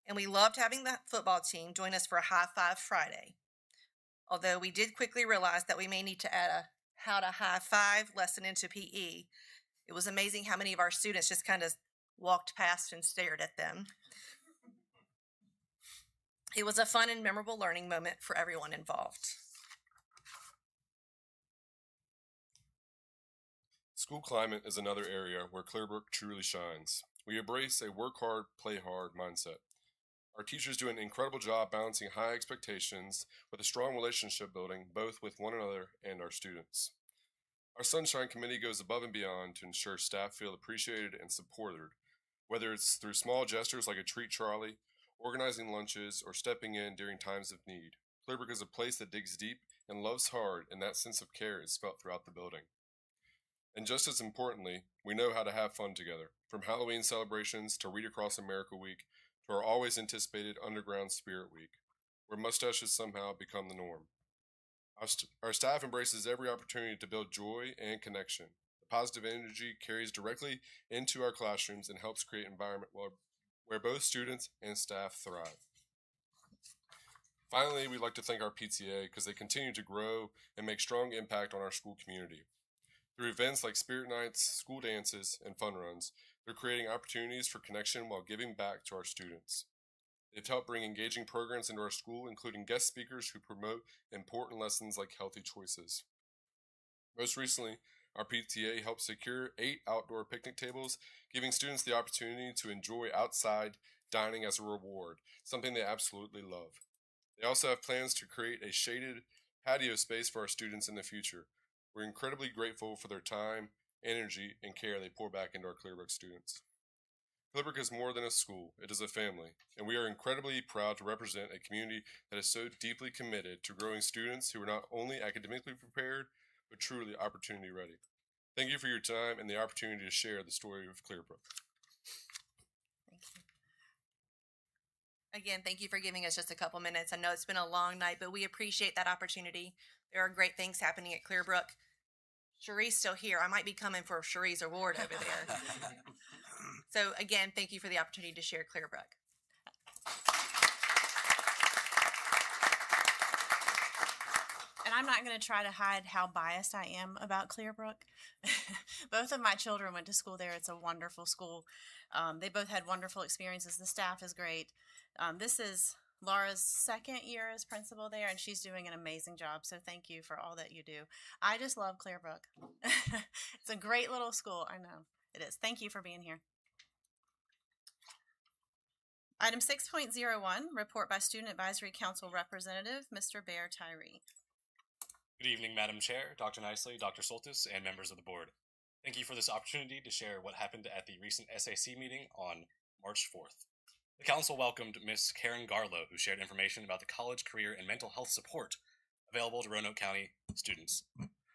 and we loved having the football team join us for a High Five Friday. Although we did quickly realize that we may need to add a how to high five lesson into PE, it was amazing how many of our students just kind of walked past and stared at them. It was a fun and memorable learning moment for everyone involved. School climate is another area where Clearbrook truly shines. We embrace a work hard, play hard mindset. Our teachers do an incredible job balancing high expectations with a strong relationship building both with one another and our students. Our Sunshine Committee goes above and beyond to ensure staff feel appreciated and supported, whether it's through small gestures like a Treat Charlie, organizing lunches, or stepping in during times of need. Clearbrook is a place that digs deep and loves hard, and that sense of care is felt throughout the building. And just as importantly, we know how to have fun together, from Halloween celebrations to Read Across America Week to our always anticipated Underground Spirit Week, where mustaches somehow become the norm. Our staff embraces every opportunity to build joy and connection. The positive energy carries directly into our classrooms and helps create an environment where both students and staff thrive. Finally, we'd like to thank our PTA because they continue to grow and make strong impact on our school community. Through events like Spirit Nights, school dances, and fun runs, they're creating opportunities for connection while giving back to our students. They've helped bring engaging programs into our school, including guest speakers who promote important lessons like healthy choices. Most recently, Our PTA helped secure 8 outdoor picnic tables, giving students the opportunity to enjoy outside dining as a reward, something they absolutely love. They also have plans to create a shaded patio space for our students in the future. We're incredibly grateful for their time, energy, and care they pour back into our Clearbrook students. Clearbrook is more than a school, it is a family, and we are incredibly proud to represent a community that is so deeply committed to growing students who are not only academically prepared, but truly opportunity ready. Thank you for your time and the opportunity to share the story of Clearbrook. Again, thank you for giving us just a couple minutes. I know it's been a long night, but we appreciate that opportunity. There are great things happening at Clearbrook. Cherie's still here. I might be coming for Cherie's award over there. So again, thank you for the opportunity to share Clearbrook. And I'm not going to try to hide how biased I am about Clearbrook. Both of my children went to school there. It's a wonderful school. They both had wonderful experiences. The staff is great. This is Laura's second year as principal there, and she's doing an amazing job. So thank you for all that you do. I just love Clearbrook. It's a great little school. I know it is. Thank you for being here. Item 6.01, report by Student Advisory Council Representative, Mr. Bear Tyree. Good evening, Madam Chair, Dr. Nicely, Dr. Soltis, and members of the board. Thank you for this opportunity to share what happened at the recent SAC meeting on March 4th. The council welcomed Ms. Karen Garlow, who shared information about the college, career, and mental health support available to Roanoke County students.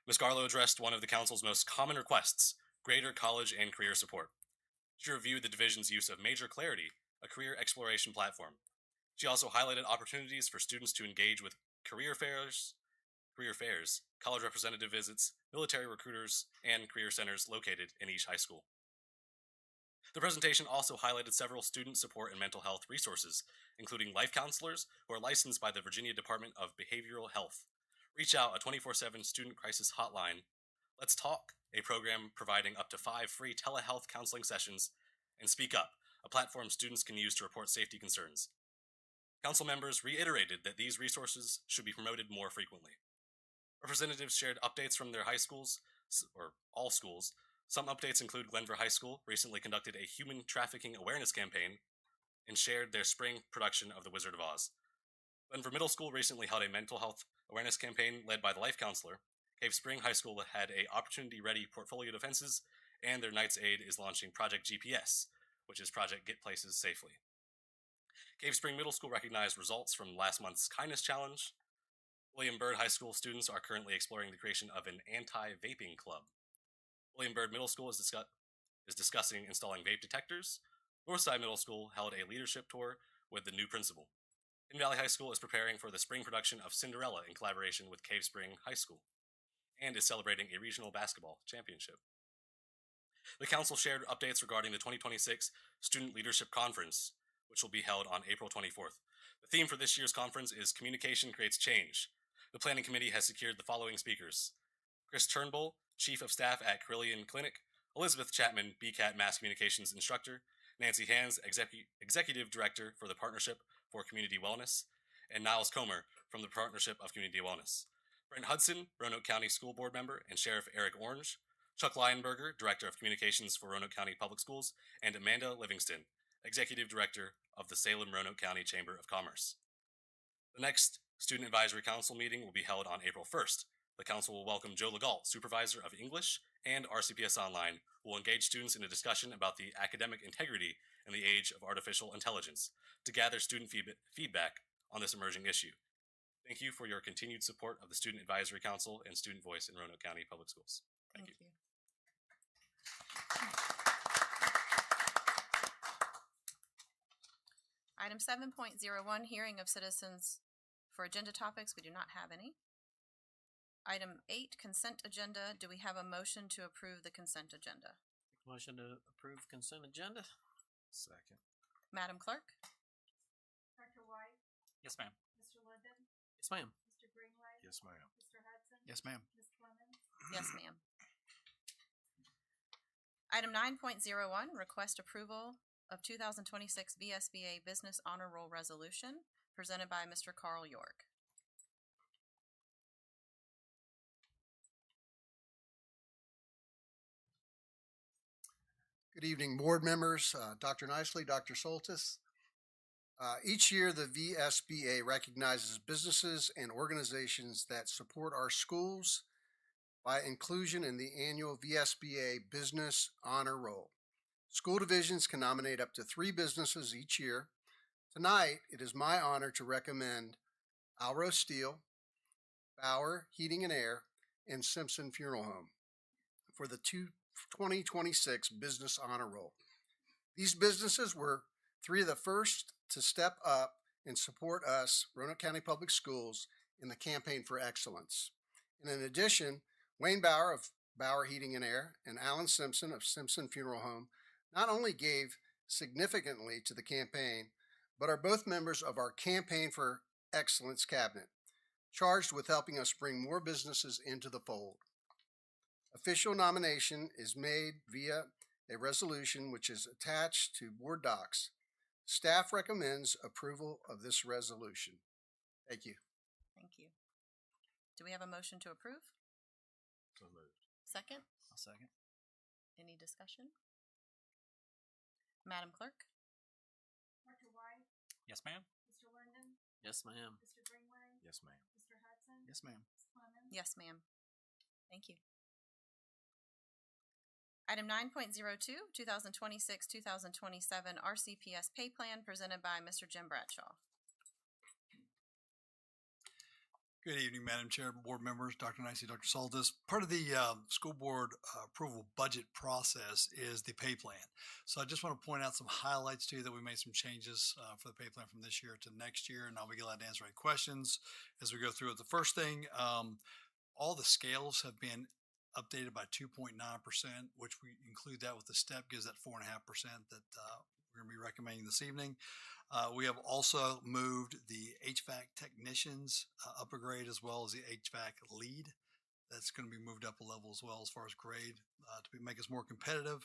Ms. Garlow addressed one of the council's most common requests, greater college and career support. She reviewed the division's use of Major Clarity, a career exploration platform. She also highlighted opportunities for students to engage with career fairs, college representative visits, military recruiters, and career centers located in each high school. The presentation also highlighted several student support and mental health resources, including life counselors who are licensed by the Virginia Department of Behavioral Health. Reach Out, a 24/7 student crisis hotline, Let's Talk, a program providing up to 5 free telehealth counseling sessions, and Speak Up, a platform students can use to report safety concerns. Council members reiterated that these resources should be promoted more frequently. Representatives shared updates from their high schools, or all schools. Some updates include Glenver High School recently conducted a human trafficking awareness campaign and shared their spring production of The Wizard of Oz. Glenver Middle School recently held a mental health awareness campaign led by the life counselor. Cave Spring High School had a Opportunity Ready portfolio defenses, and their Knights Aid is launching Project GPS, which is Project Get Places Safely. Cave Spring Middle School recognized results from last month's Kindness Challenge. William Byrd High School students are currently exploring the creation of an anti-vaping club. William Byrd Middle School is discussing installing vape detectors. Northside Middle School held a leadership tour with the new principal. Hidden Valley High School is preparing for the spring production of Cinderella in collaboration with Cave Spring High School, and is celebrating a regional basketball championship. The council shared updates regarding the 2026 Student Leadership Conference, which will be held on April 24th. The theme for this year's conference is Communication Creates Change. The planning committee has secured the following speakers: Chris Turnbull, Chief of Staff at Carillion Clinic; Elizabeth Chapman, BCAT Mass Communications Instructor; Nancy Hands, Executive Director for the Partnership for Community Wellness; and Niles Comer from the Partnership of Community Wellness. Brent Hudson, Roanoke County School Board Member, and Sheriff Eric Orange; Chuck Lionberger, Director of Communications for Roanoke County Public Schools; and Amanda Livingston, Executive Director of the Salem-Roanoke County Chamber of Commerce. The next Student Advisory Council meeting will be held on April 1st. The council will welcome Joe Legault, Supervisor of English and RCPS Online, who will engage students in a discussion about the academic integrity in the age of artificial intelligence to gather student feedback on this emerging issue. Thank you for your continued support of the Student Advisory Council and student voice in Roanoke County Public Schools. Thank you. Item 7.01, hearing of citizens for agenda topics. We do not have any. Item 8, consent agenda. Do we have a motion to approve the consent agenda? Motion to approve consent agenda. Second. Madam Clerk? Dr. White? Yes, ma'am. Mr. Linden? Yes, ma'am. Mr. Greenway? Yes, ma'am. Mr. Hudson? Yes, ma'am. Ms. Clemens? Yes, ma'am. Item 9.01, request approval of 2026 VSBA Business Honor Roll Resolution, presented by Mr. Carl York. Good evening, board members, Dr. Nicely, Dr. Soltis. Each year, the VSBA recognizes businesses and organizations that support our schools by inclusion in the annual VSBA Business Honor Roll. School divisions can nominate up to 3 businesses each year. Tonight, it is my honor to recommend Alro Steel, Bauer Heating and Air, and Simpson Funeral Home for the 2026 Business Honor Roll. These businesses were 3 of the first to step up and support us, Roanoke County Public Schools, in the Campaign for Excellence. And in addition, Wayne Bauer of Bauer Heating and Air and Alan Simpson of Simpson Funeral Home not only gave significantly to the campaign, but are both members of our Campaign for Excellence cabinet, charged with helping us bring more businesses into the fold. Official nomination is made via a resolution which is attached to board docs. Staff recommends approval of this resolution. Thank you. Thank you. Do we have a motion to approve? So moved. Second? I'll second. Any discussion? Madam Clerk? Dr. White, Yes, ma'am. Mr. Linden, Yes, ma'am. Mr. Greenway, Yes, ma'am. Mr. Hudson. Yes, ma'am. Ms. Clemens. Yes, ma'am. Thank you. Item 9.02, 2026-2027 RCPS Pay Plan presented by Mr. Jim Bradshaw. Good evening, Madam Chair, board members, Dr. Nicey, Dr. Saltis. Part of the school board approval budget process is the pay plan. So I just want to point out some highlights to you that we made some changes for the pay plan from this year to next year, and I'll be glad to answer any questions as we go through it. The first thing, all the scales have been updated by 2.9%, which we include that with the step, gives that 4.5% that we're going to be recommending this evening. We have also moved the HVAC technicians up a grade, as well as the HVAC lead. That's going to be moved up a level as well as far as grade to make us more competitive.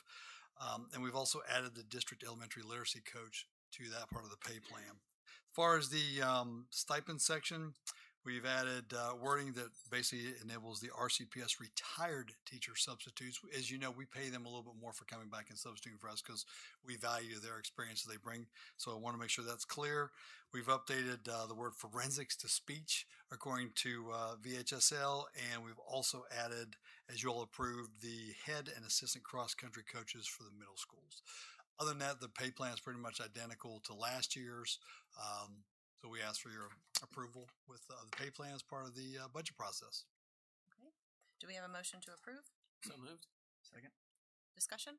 And we've also added the district elementary literacy coach to that part of the pay plan. As far as the stipend section, we've added wording that basically enables the RCPS retired teacher substitutes. As you know, we pay them a little bit more for coming back and substituting for us because we value their experience that they bring. So I want to make sure that's clear. We've updated the word forensics to speech according to VHSL, and we've also added, as you all approved, the head and assistant cross-country coaches for the middle schools. Other than that, the pay plan is pretty much identical to last year's. So we ask for your approval with the pay plan as part of the budget process. Okay. Do we have a motion to approve? So moved. Second. Discussion?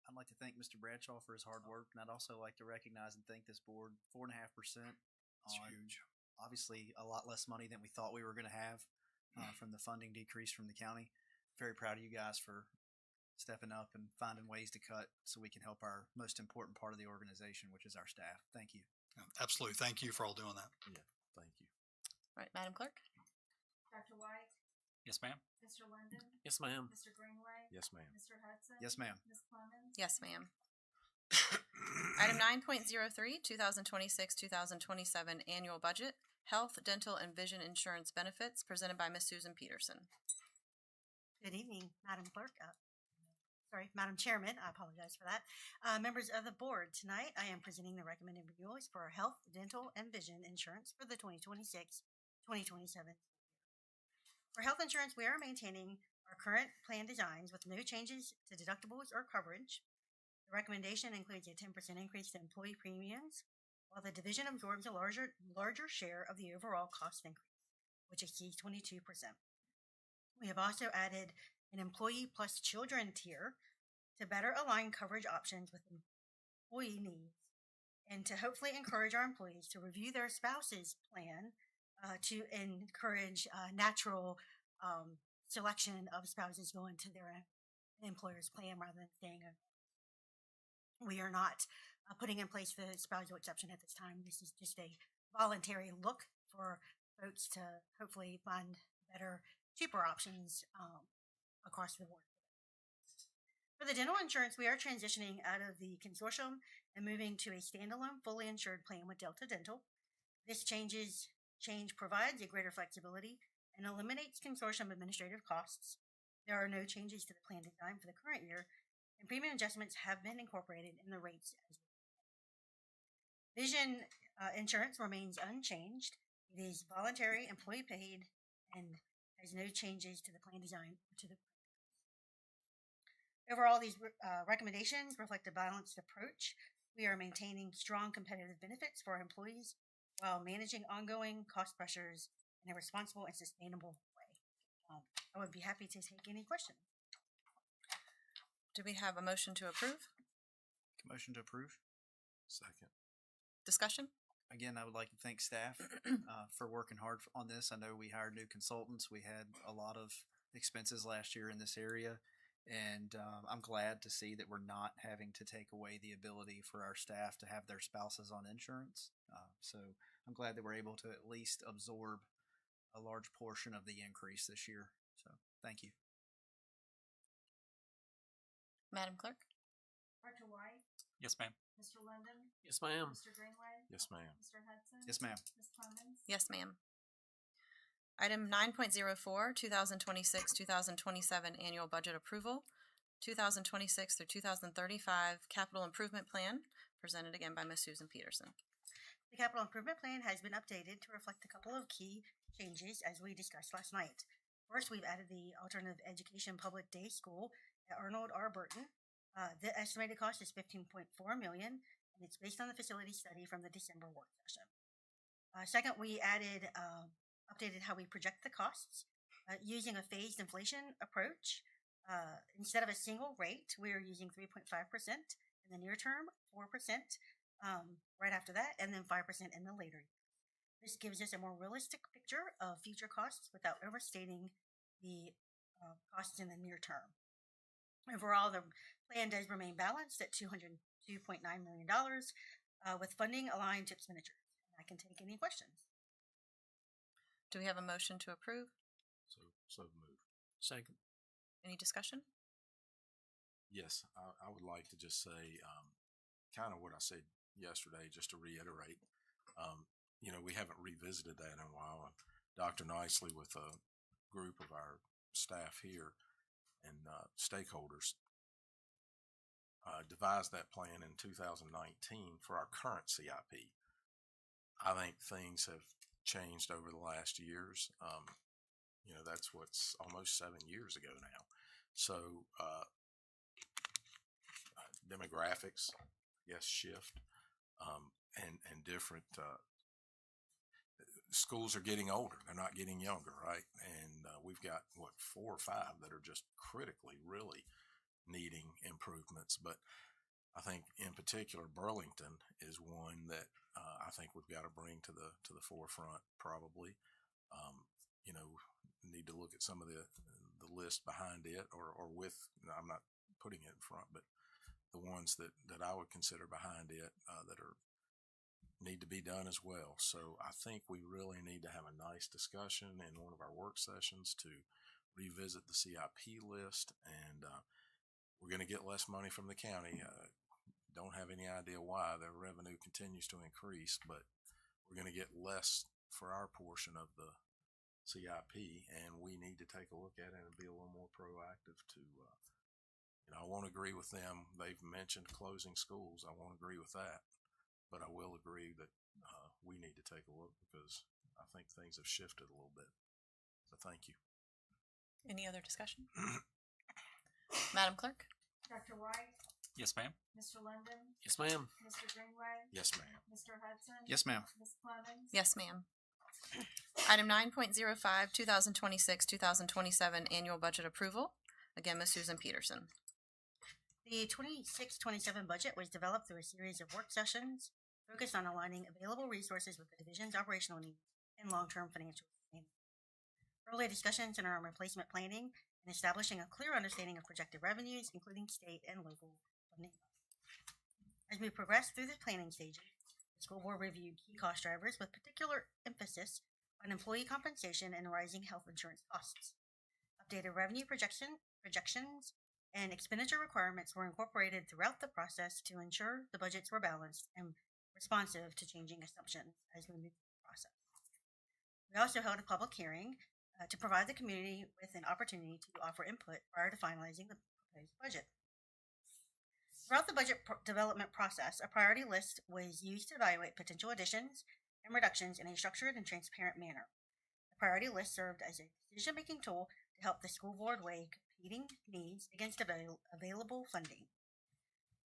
I'd like to thank Mr. Bradshaw for his hard work, and I'd also like to recognize and thank this board. 4.5% on huge. Obviously a lot less money than we thought we were going to have from the funding decrease from the county. Very proud of you guys for stepping up and finding ways to cut so we can help our most important part of the organization, which is our staff. Thank you. Absolutely. Thank you for all doing that. Yeah, thank you. All right, Madam Clerk? Dr. White, Yes, ma'am. Mr. Linden, Yes, ma'am. Mr. Greenway, Yes, ma'am. Mr. Hudson. Yes, ma'am. Ms. Clemens. Yes, ma'am. Item 9.03, 2026-2027 Annual Budget, Health, Dental, and Vision Insurance Benefits, presented by Ms. Susan Peterson. Good evening, Madam Clerk. Madam Chairman, I apologize for that. Members of the board, tonight I am presenting the recommended renewals for our health, dental, and vision insurance for the 2026-2027. For health insurance, we are maintaining our current plan designs with no changes to deductibles or coverage. The recommendation includes a 10% increase to employee premiums, while the division absorbs a larger share of the overall cost increase, which exceeds 22%. We have also added an employee plus children tier to better align coverage options with employee needs and to hopefully encourage our employees to review their spouse's plan to encourage natural selection of spouses going to their employer's plan rather than staying. We are not putting in place the spousal exception at this time. This is just a voluntary look for folks to hopefully find better, cheaper options across the board. For the dental insurance, we are transitioning out of the consortium and moving to a standalone, fully insured plan with Delta Dental. This change provides a greater flexibility and eliminates consortium administrative costs. There are no changes to the plan design for the current year, and premium adjustments have been incorporated in the rates as well. Vision insurance remains unchanged. It is voluntary, employee paid, and has no changes to the plan design or to the overall. These recommendations reflect a balanced approach. We are maintaining strong competitive benefits for our employees while managing ongoing cost pressures in a responsible and sustainable way. I would be happy to take any questions. Do we have a motion to approve? Motion to approve. Second. Discussion? Again, I would like to thank staff for working hard on this. I know we hired new consultants. We had a lot of expenses last year in this area, and I'm glad to see that we're not having to take away the ability for our staff to have their spouses on insurance. So I'm glad that we're able to at least absorb a large portion of the increase this year. So thank you. Madam Clerk? Dr. White? Yes, ma'am. Mr. London? Yes, ma'am. Mr. Greenway? Yes, ma'am. Mr. Hudson? Yes, ma'am. Ms. Clemens? Yes, ma'am. Item 9.04, 2026-2027 Annual Budget Approval, 2026 through 2035 Capital Improvement Plan, presented again by Ms. Susan Peterson. The capital improvement plan has been updated to reflect a couple of key changes as we discussed last night. First, we've added the Alternative Education Public Day School at Arnold R. Burton. The estimated cost is $15.4 million, and it's based on the facility study from the December work session. Second, we added updated how we project the costs using a phased inflation approach. Instead of a single rate, we are using 3.5% in the near term, 4% right after that, and then 5% in the later years. This gives us a more realistic picture of future costs without overstating the costs in the near term. Overall, the plan does remain balanced at $202.9 million with funding aligned to expenditures. I can take any questions. Do we have a motion to approve? So move. Second. Any discussion? Yes, I would like to just say kind of what I said yesterday, just to reiterate. We haven't revisited that in a while. And Dr. Nicely, with a group of our staff here and stakeholders, devised that plan in 2019 for our current CIP. I think things have changed over the last years. That's what's almost 7 years ago now. So demographics, yes, shift, and different. Schools are getting older; they're not getting younger, right? And we've got 4 or 5 that are just critically, really needing improvements. But I think, in particular, Burlington is one that I think we've got to bring to the forefront. Probably, need to look at some of the list behind it, or with. I'm not putting it in front, but the ones that I would consider behind it that need to be done as well. So I think we really need to have a nice discussion in one of our work sessions to revisit the CIP list, and we're going to get less money from the county. Don't have any idea why. Their revenue continues to increase, but we're going to get less for our portion of the CIP, and we need to take a look at it and be a little more proactive to, I won't agree with them. They've mentioned closing schools. I won't agree with that, but I will agree that we need to take a look because I think things have shifted a little bit. So thank you. Any other discussion? Madam Clerk? Dr. White? Yes, ma'am. Mr. London? Yes, ma'am. Mr. Greenway? Yes, ma'am. Mr. Hudson? Yes, ma'am. Ms. Clemens? Yes, ma'am. Item 9.05, 2026-2027 Annual Budget Approval. Again, Ms. Susan Peterson. The 26-27 budget was developed through a series of work sessions focused on aligning available resources with the division's operational needs and long-term financial sustainability. Early discussions in our replacement planning and establishing a clear understanding of projected revenues, including state and local funding. As we progress through the planning stages, the school board reviewed key cost drivers with particular emphasis on employee compensation and rising health insurance costs. Updated revenue projections and expenditure requirements were incorporated throughout the process to ensure the budgets were balanced and responsive to changing assumptions as we move through the process. We also held a public hearing to provide the community with an opportunity to offer input prior to finalizing the proposed budget. Throughout the budget development process, a priority list was used to evaluate potential additions and reductions in a structured and transparent manner. The priority list served as a decision-making tool to help the school board weigh competing needs against available funding.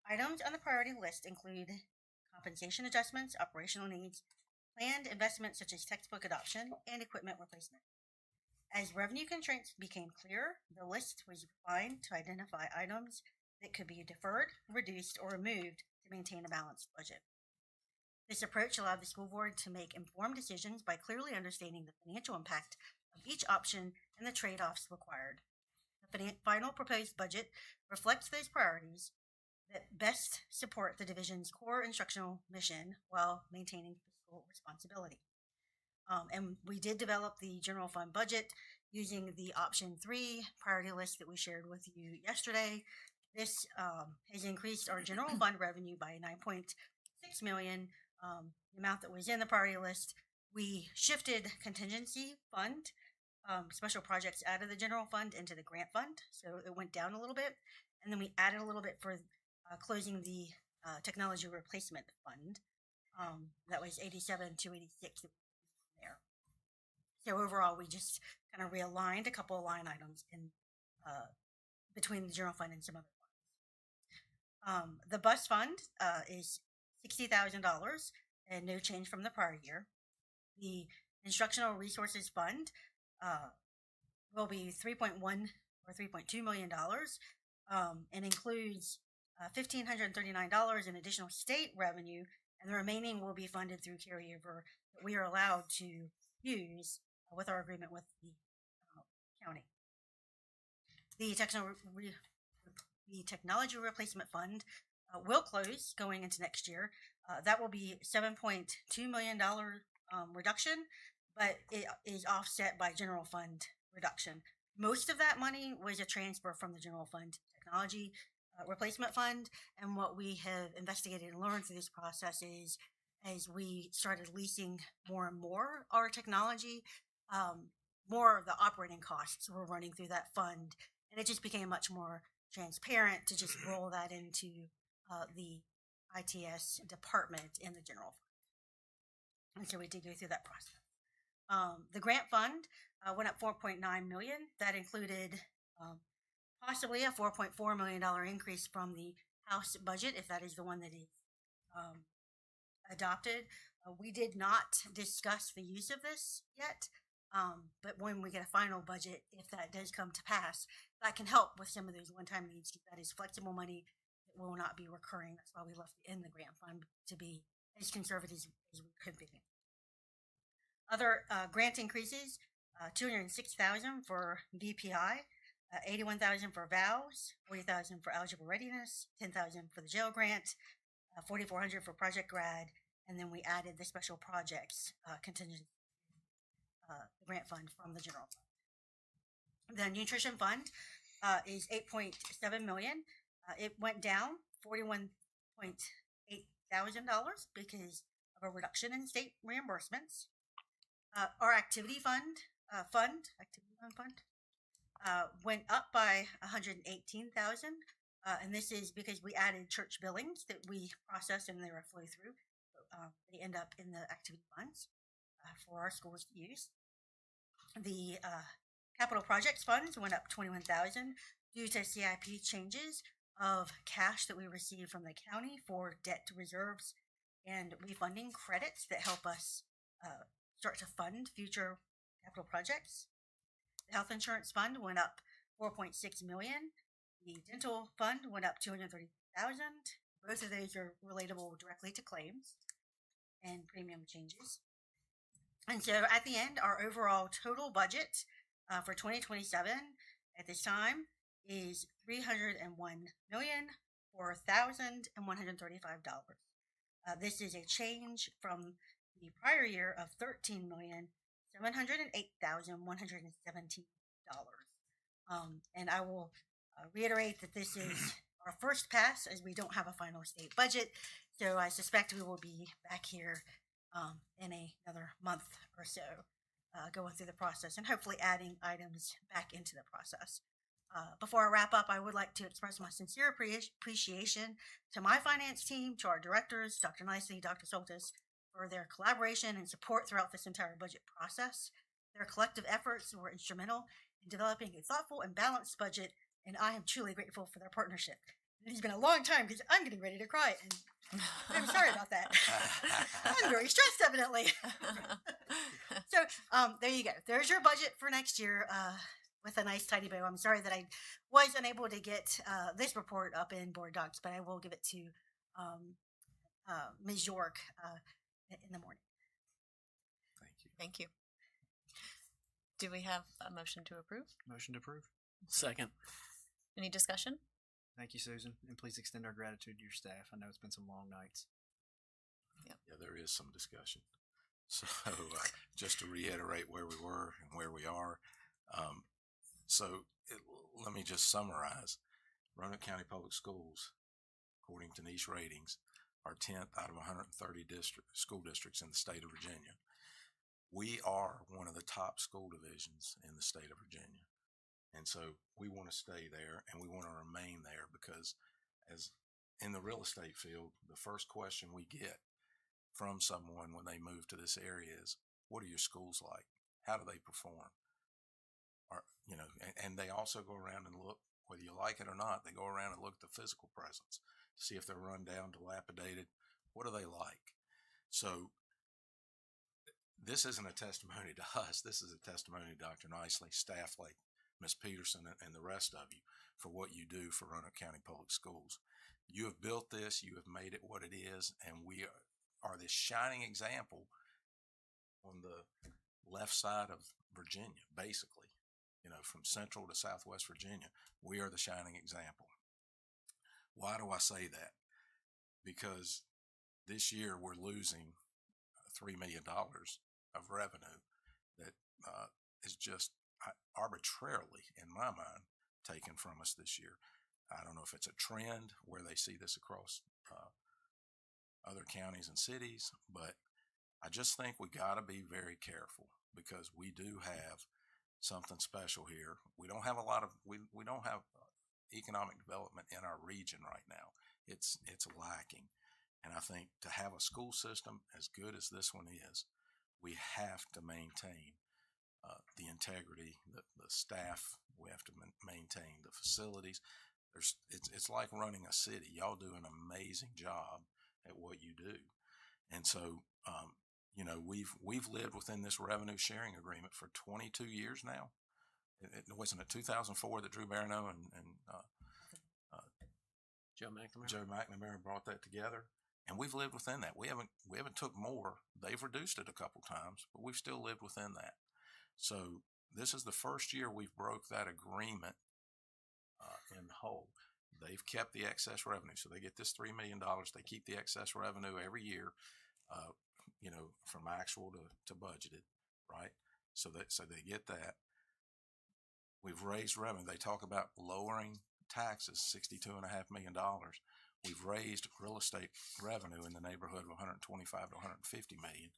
Items on the priority list include compensation adjustments, operational needs, planned investments such as textbook adoption, and equipment replacement. As revenue constraints became clearer, the list was refined to identify items that could be deferred, reduced, or removed to maintain a balanced budget. This approach allowed the school board to make informed decisions by clearly understanding the financial impact of each option and the trade-offs required. The final proposed budget reflects those priorities that best support the division's core instructional mission while maintaining fiscal responsibility. And we did develop the general fund budget using the option 3 priority list that we shared with you yesterday. This has increased our general fund revenue by $9.6 million. The amount that was in the priority list, we shifted contingency fund, special projects out of the general fund into the grant fund. So it went down a little bit. And then we added a little bit for closing the technology replacement fund. That was 87 to 86 there. So overall, we just kind of realigned a couple of line items in between the general fund and some other funds. The bus fund is $60,000 and no change from the prior year. The instructional resources fund will be $3.1 or $3.2 million and includes $1,539 in additional state revenue, and the remaining will be funded through carryover that we are allowed to use with our agreement with the county. The technology replacement fund will close going into next year. That will be $7.2 million reduction, but it is offset by general fund reduction. Most of that money was a transfer from the general fund to technology replacement fund, and what we have investigated and learned through this process is as we started leasing more and more our technology, more of the operating costs were running through that fund, and it just became much more transparent to just roll that into the ITS department in the general fund. And so we did go through that process. The grant fund went up $4.9 million. That included possibly a $4.4 million increase from the House budget, if that is the one that is adopted. We did not discuss the use of this yet, but when we get a final budget, if that does come to pass, that can help with some of those one-time needs. That is flexible money that will not be recurring. That's why we left it in the grant fund to be as conservative as we could be. Other grant increases, $206,000 for DPI, $81,000 for VOWS, $40,000 for algebra readiness, $10,000 for the jail grant, $4,400 for Project Grad, and then we added the special projects contingent grant fund from the general fund. The nutrition fund is $8.7 million. It went down $41.8 thousand because of a reduction in state reimbursements. Our activity fund went up by $118,000, and this is because we added church billings that we process and they were flow through. They end up in the activity funds for our schools to use. The capital projects funds went up $21,000 due to CIP changes of cash that we received from the county for debt reserves and refunding credits that help us start to fund future capital projects. The health insurance fund went up $4.6 million. The dental fund went up $230,000. Both of those are relatable directly to claims and premium changes. And so at the end, our overall total budget for 2027 at this time is $301,004,135. This is a change from the prior year of $13,708,117. And I will reiterate that this is our first pass as we don't have a final state budget. So I suspect we will be back here in another month or so going through the process and hopefully adding items back into the process. Before I wrap up, I would like to express my sincere appreciation to my finance team, to our directors, Dr. Nicely, Dr. Soltis, for their collaboration and support throughout this entire budget process. Their collective efforts were instrumental in developing a thoughtful and balanced budget, and I am truly grateful for their partnership. It has been a long time because I'm getting ready to cry, and I'm sorry about that. I'm very stressed, evidently. So there you go. There's your budget for next year with a nice tidy bow. I'm sorry that I was unable to get this report up in board docs, but I will give it to Ms. York in the morning. Thank you. Do we have a motion to approve? Motion to approve. Second. Any discussion? Thank you, Susan, and please extend our gratitude to your staff. I know it's been some long nights. Yeah, there is some discussion. So just to reiterate where we were and where we are, let me just summarize. Roanoke County Public Schools, according to niche ratings, are 10th out of 130 school districts in the state of Virginia. We are one of the top school divisions in the state of Virginia. And so we want to stay there and we want to remain there because as in the real estate field, the first question we get from someone when they move to this area is, what are your schools like? How do they perform? And they also go around and look, whether you like it or not, they go around and look at the physical presence to see if they're run down, dilapidated. What are they like? So this isn't a testimony to us. This is a testimony to Dr. Nicely, staff like Ms. Peterson, and the rest of you for what you do for Roanoke County Public Schools. You have built this. You have made it what it is, and we are this shining example on the left side of Virginia, basically. From central to southwest Virginia, we are the shining example. Why do I say that? Because this year we're losing $3 million of revenue that is just arbitrarily, in my mind, taken from us this year. I don't know if it's a trend where they see this across other counties and cities, but I just think we got to be very careful because we do have something special here. We don't have a lot of we don't have economic development in our region right now. It's lacking, and I think to have a school system as good as this one is, we have to maintain the integrity, the staff. We have to maintain the facilities. It's like running a city. Y'all do an amazing job at what you do, and so we've lived within this revenue sharing agreement for 22 years now. It wasn't it 2004 that Drew Barano and Joe McNamara brought that together, and we've lived within that. We haven't took more. They've reduced it a couple times, but we've still lived within that. So this is the first year we've broke that agreement in whole. They've kept the excess revenue, so they get this $3 million. They keep the excess revenue every year, from actual to budgeted, right? So they get that. We've raised revenue. They talk about lowering taxes, $62.5 million. We've raised real estate revenue in the neighborhood of 125 to 150 million.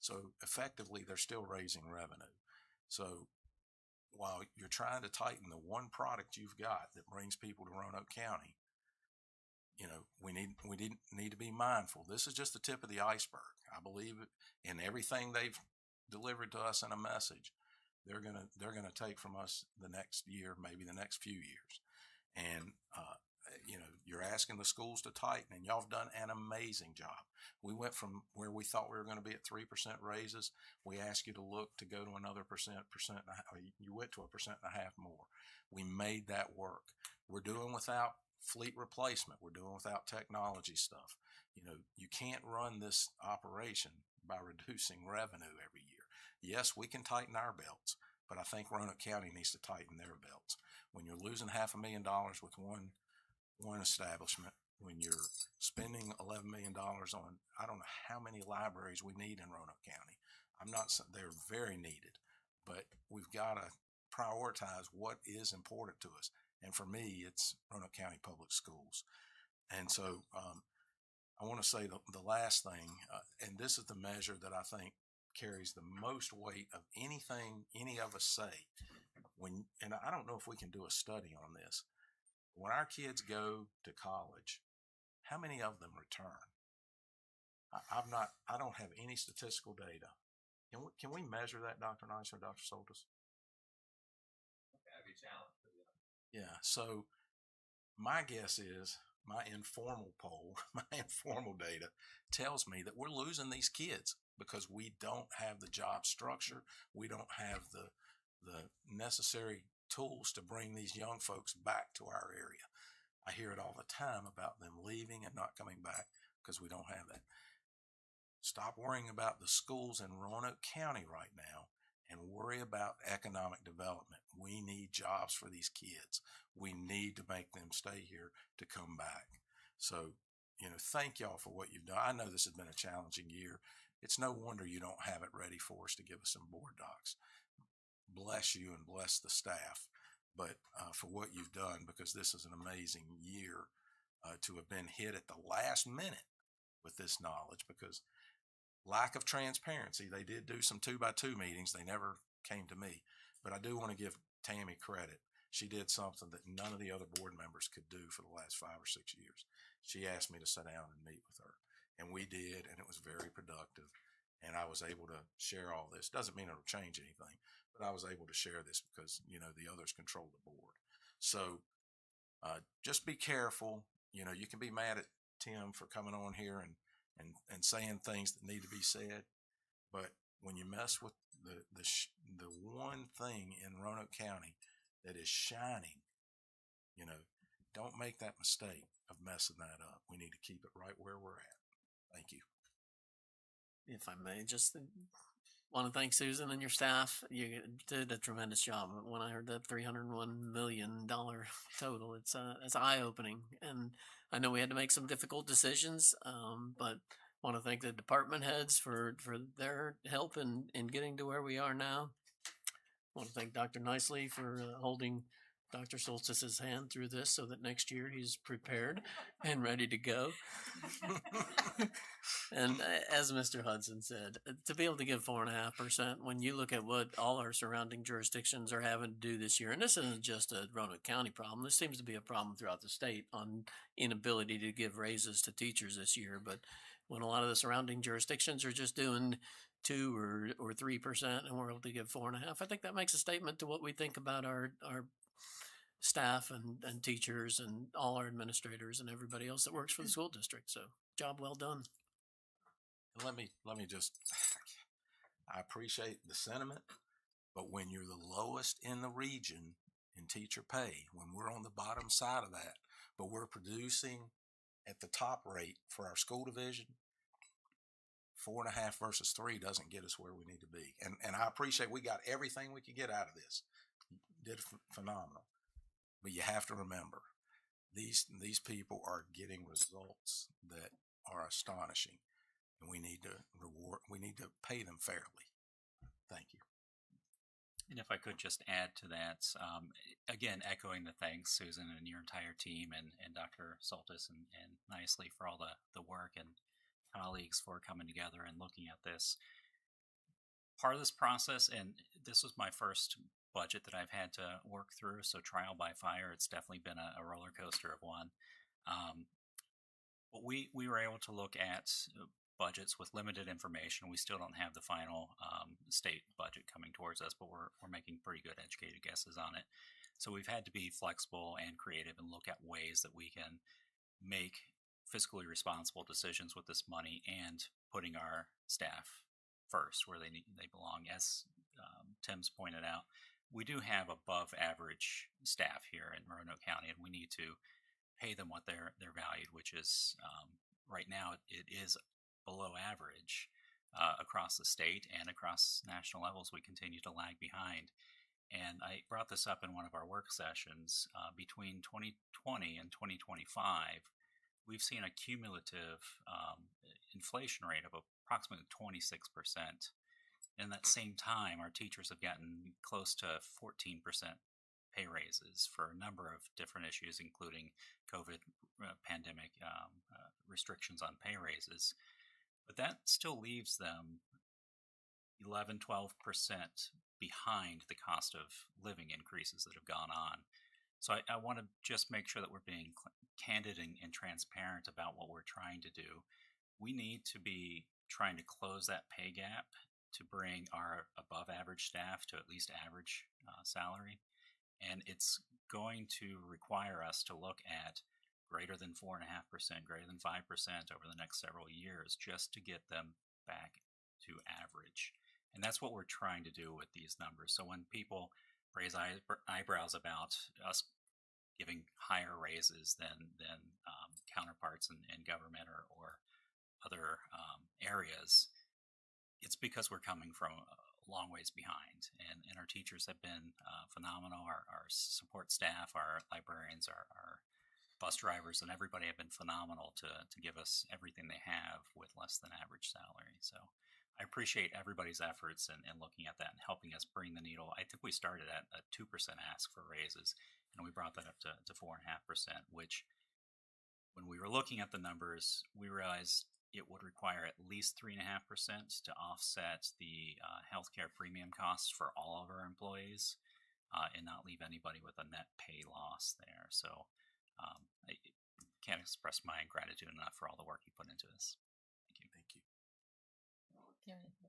So effectively, they're still raising revenue. So while you're trying to tighten the one product you've got that brings people to Roanoke County, we need to be mindful. This is just the tip of the iceberg. I believe in everything they've delivered to us in a message. They're gonna take from us the next year, maybe the next few years, and you're asking the schools to tighten, and y'all have done an amazing job. We went from where we thought we were going to be at 3% raises. We asked you to look to go to another percent and a half. You went to 1.5% more. We made that work. We're doing without fleet replacement. We're doing without technology stuff. You can't run this operation by reducing revenue every year. Yes, we can tighten our belts, but I think Roanoke County needs to tighten their belts. When you're losing $500,000 with one establishment, when you're spending $11 million on, I don't know how many libraries we need in Roanoke County. They're very needed, but we've got to prioritize what is important to us. And for me, it's Roanoke County Public Schools. And so I want to say the last thing, and this is the measure that I think carries the most weight of anything any of us say and I don't know if we can do a study on this. When our kids go to college, how many of them return? I don't have any statistical data. Can we measure that, Dr. Nice or Dr. Soltis? That'd be a challenge. Yeah. So my guess is my informal poll, my informal data tells me that we're losing these kids because we don't have the job structure. We don't have the necessary tools to bring these young folks back to our area. I hear it all the time about them leaving and not coming back because we don't have that. Stop worrying about the schools in Roanoke County right now and worry about economic development. We need jobs for these kids. We need to make them stay here to come back. So, thank y'all for what you've done. I know this has been a challenging year. It's no wonder you don't have it ready for us to give us some board docs. Bless you and bless the staff, but for what you've done, because this is an amazing year to have been hit at the last minute with this knowledge, because lack of transparency. They did do some 2x2 meetings. They never came to me, but I do want to give Tammy credit. She did something that none of the other board members could do for the last 5 or 6 years. She asked me to sit down and meet with her, and we did, and it was very productive. And I was able to share all this. Doesn't mean it'll change anything, but I was able to share this because, the others control the board. So just be careful. You can be mad at Tim for coming on here and saying things that need to be said. But when you mess with the one thing in Roanoke County that is shining, don't make that mistake of messing that up. We need to keep it right where we're at. Thank you. If I may, just want to thank Susan and your staff. You did a tremendous job. When I heard that $301 million total, it's eye-opening. And I know we had to make some difficult decisions, but want to thank the department heads for their help in getting to where we are now. Want to thank Dr. Nicely for holding Dr. Solstice's hand through this so that next year he's prepared and ready to go. And as Mr. Hudson said, to be able to give 4.5%, when you look at what all our surrounding jurisdictions are having to do this year, and this isn't just a Roanoke County problem, this seems to be a problem throughout the state on inability to give raises to teachers this year. But when a lot of the surrounding jurisdictions are just doing 2 or 3% and we're able to give 4.5%, I think that makes a statement to what we think about our staff and teachers and all our administrators and everybody else that works for the school district. So job well done. Let me just, I appreciate the sentiment, but when you're the lowest in the region in teacher pay, when we're on the bottom side of that, but we're producing at the top rate for our school division, 4.5 versus 3 doesn't get us where we need to be. And I appreciate we got everything we could get out of this. Did phenomenal. But you have to remember, these people are getting results that are astonishing, and we need to pay them fairly. Thank you. And if I could just add to that, again, echoing the thanks, Susan, and your entire team, and Dr. Soltis and Nicely for all the work, and colleagues for coming together and looking at this. Part of this process, and this was my first budget that I've had to work through, so trial by fire, it's definitely been a roller coaster of one. But we were able to look at budgets with limited information. We still don't have the final state budget coming towards us, but we're making pretty good educated guesses on it. So we've had to be flexible and creative and look at ways that we can make fiscally responsible decisions with this money and putting our staff first where they belong. As Tim's pointed out, we do have above average staff here in Roanoke County, and we need to pay them what they're valued, which is right now it is below average across the state and across national levels. We continue to lag behind. And I brought this up in one of our work sessions. Between 2020 and 2025, we've seen a cumulative inflation rate of approximately 26%. In that same time, our teachers have gotten close to 14% pay raises for a number of different issues, including COVID pandemic restrictions on pay raises. But that still leaves them 11% 11-12% behind the cost of living increases that have gone on. So I want to just make sure that we're being candid and transparent about what we're trying to do. We need to be trying to close that pay gap to bring our above average staff to at least average salary. And it's going to require us to look at greater than 4.5%, greater than 5% over the next several years just to get them back to average. And that's what we're trying to do with these numbers. So when people raise eyebrows about us giving higher raises than counterparts in government or other areas, it's because we're coming from a long ways behind. And our teachers have been phenomenal. Our support staff, our librarians, our bus drivers, and everybody have been phenomenal to give us everything they have with less than average salary. So I appreciate everybody's efforts in looking at that and helping us bring the needle. I think we started at a 2% ask for raises, and we brought that up to 4.5%, which when we were looking at the numbers, we realized it would require at least 3.5% to offset the healthcare premium costs for all of our employees and not leave anybody with a net pay loss there. So I can't express my gratitude enough for all the work you put into this. Thank you. Thank you.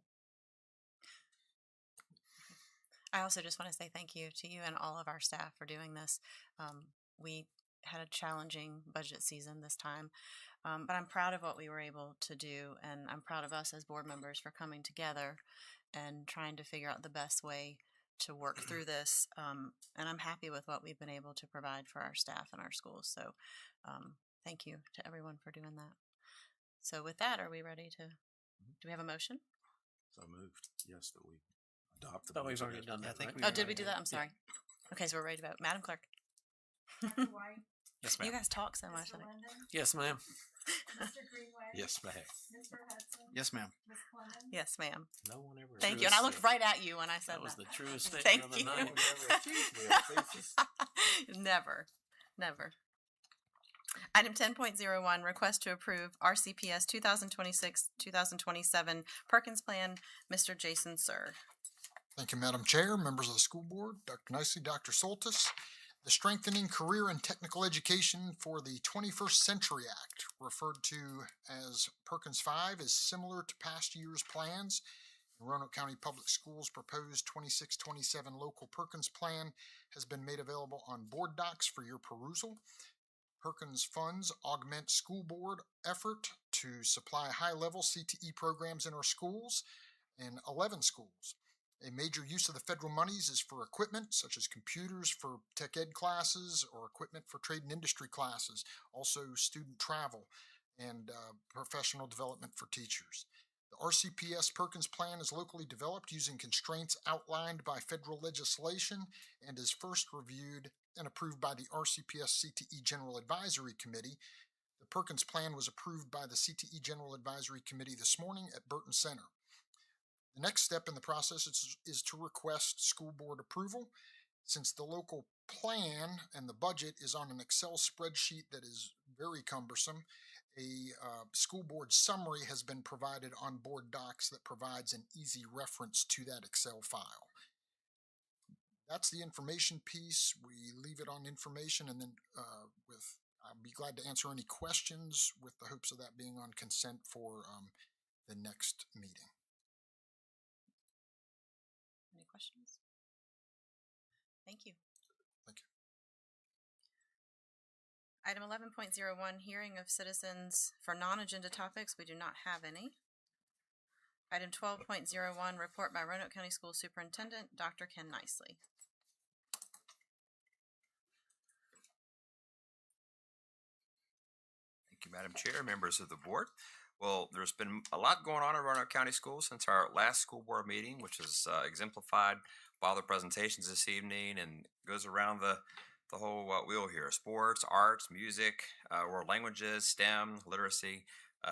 I also just want to say thank you to you and all of our staff for doing this. We had a challenging budget season this time, but I'm proud of what we were able to do, and I'm proud of us as board members for coming together and trying to figure out the best way to work through this. And I'm happy with what we've been able to provide for our staff and our schools. So thank you to everyone for doing that. So with that, are we ready to, do we have a motion? So moved. Yes, that we adopt the. Thought we've budget already as done that, presented. right? Oh, did we do that? I'm sorry. Okay, so we're ready to vote. Madam Clerk. Dr. White, Yes, ma'am. You guys talk so much. Mr. Linden, Yes, ma'am. Mr. Greenway. Yes, ma'am. Mr. Hudson. Yes, ma'am. Ms. Clemens. Yes, ma'am. No one ever. Thank you. And I looked right at you when I said That was the truest Thank statement of the you. night. Never. Never. Item 10.01, request to approve RCPS 2026-2027 Perkins Plan. Mr. Jason Sir. Thank you, Madam Chair, members of the school board, Dr. Nicely, Dr. Soltis. The Strengthening Career and Technical Education for the 21st Century Act, referred to as Perkins 5, is similar to past year's plans. Roanoke County Public Schools' proposed 26-27 local Perkins plan has been made available on board docs for your perusal. Perkins funds augment school board effort to supply high-level CTE programs in our schools in 11 schools. A major use of the federal monies is for equipment such as computers for tech ed classes or equipment for trade and industry classes, also student travel and professional development for teachers. The RCPS Perkins Plan is locally developed using constraints outlined by federal legislation and is first reviewed and approved by the RCPS CTE General Advisory Committee. The Perkins Plan was approved by the CTE General Advisory Committee this morning at Burton Center. The next step in the process is to request school board approval. Since the local plan and the budget is on an Excel spreadsheet that is very cumbersome, a school board summary has been provided on board docs that provides an easy reference to that Excel file. That's the information piece. We leave it on information, and then I'll be glad to answer any questions with the hopes of that being on consent for the next meeting. Any questions? Thank you. Thank you. Item 11.01, hearing of citizens for non-agenda topics. We do not have any. Item 12.01, report by Roanoke County School Superintendent, Dr. Ken Nicely. Thank you, Madam Chair, members of the board. Well, there's been a lot going on in Roanoke County Schools since our last school board meeting, which is exemplified by all the presentations this evening and goes around the whole wheel here: sports, arts, music, world languages, STEM, literacy.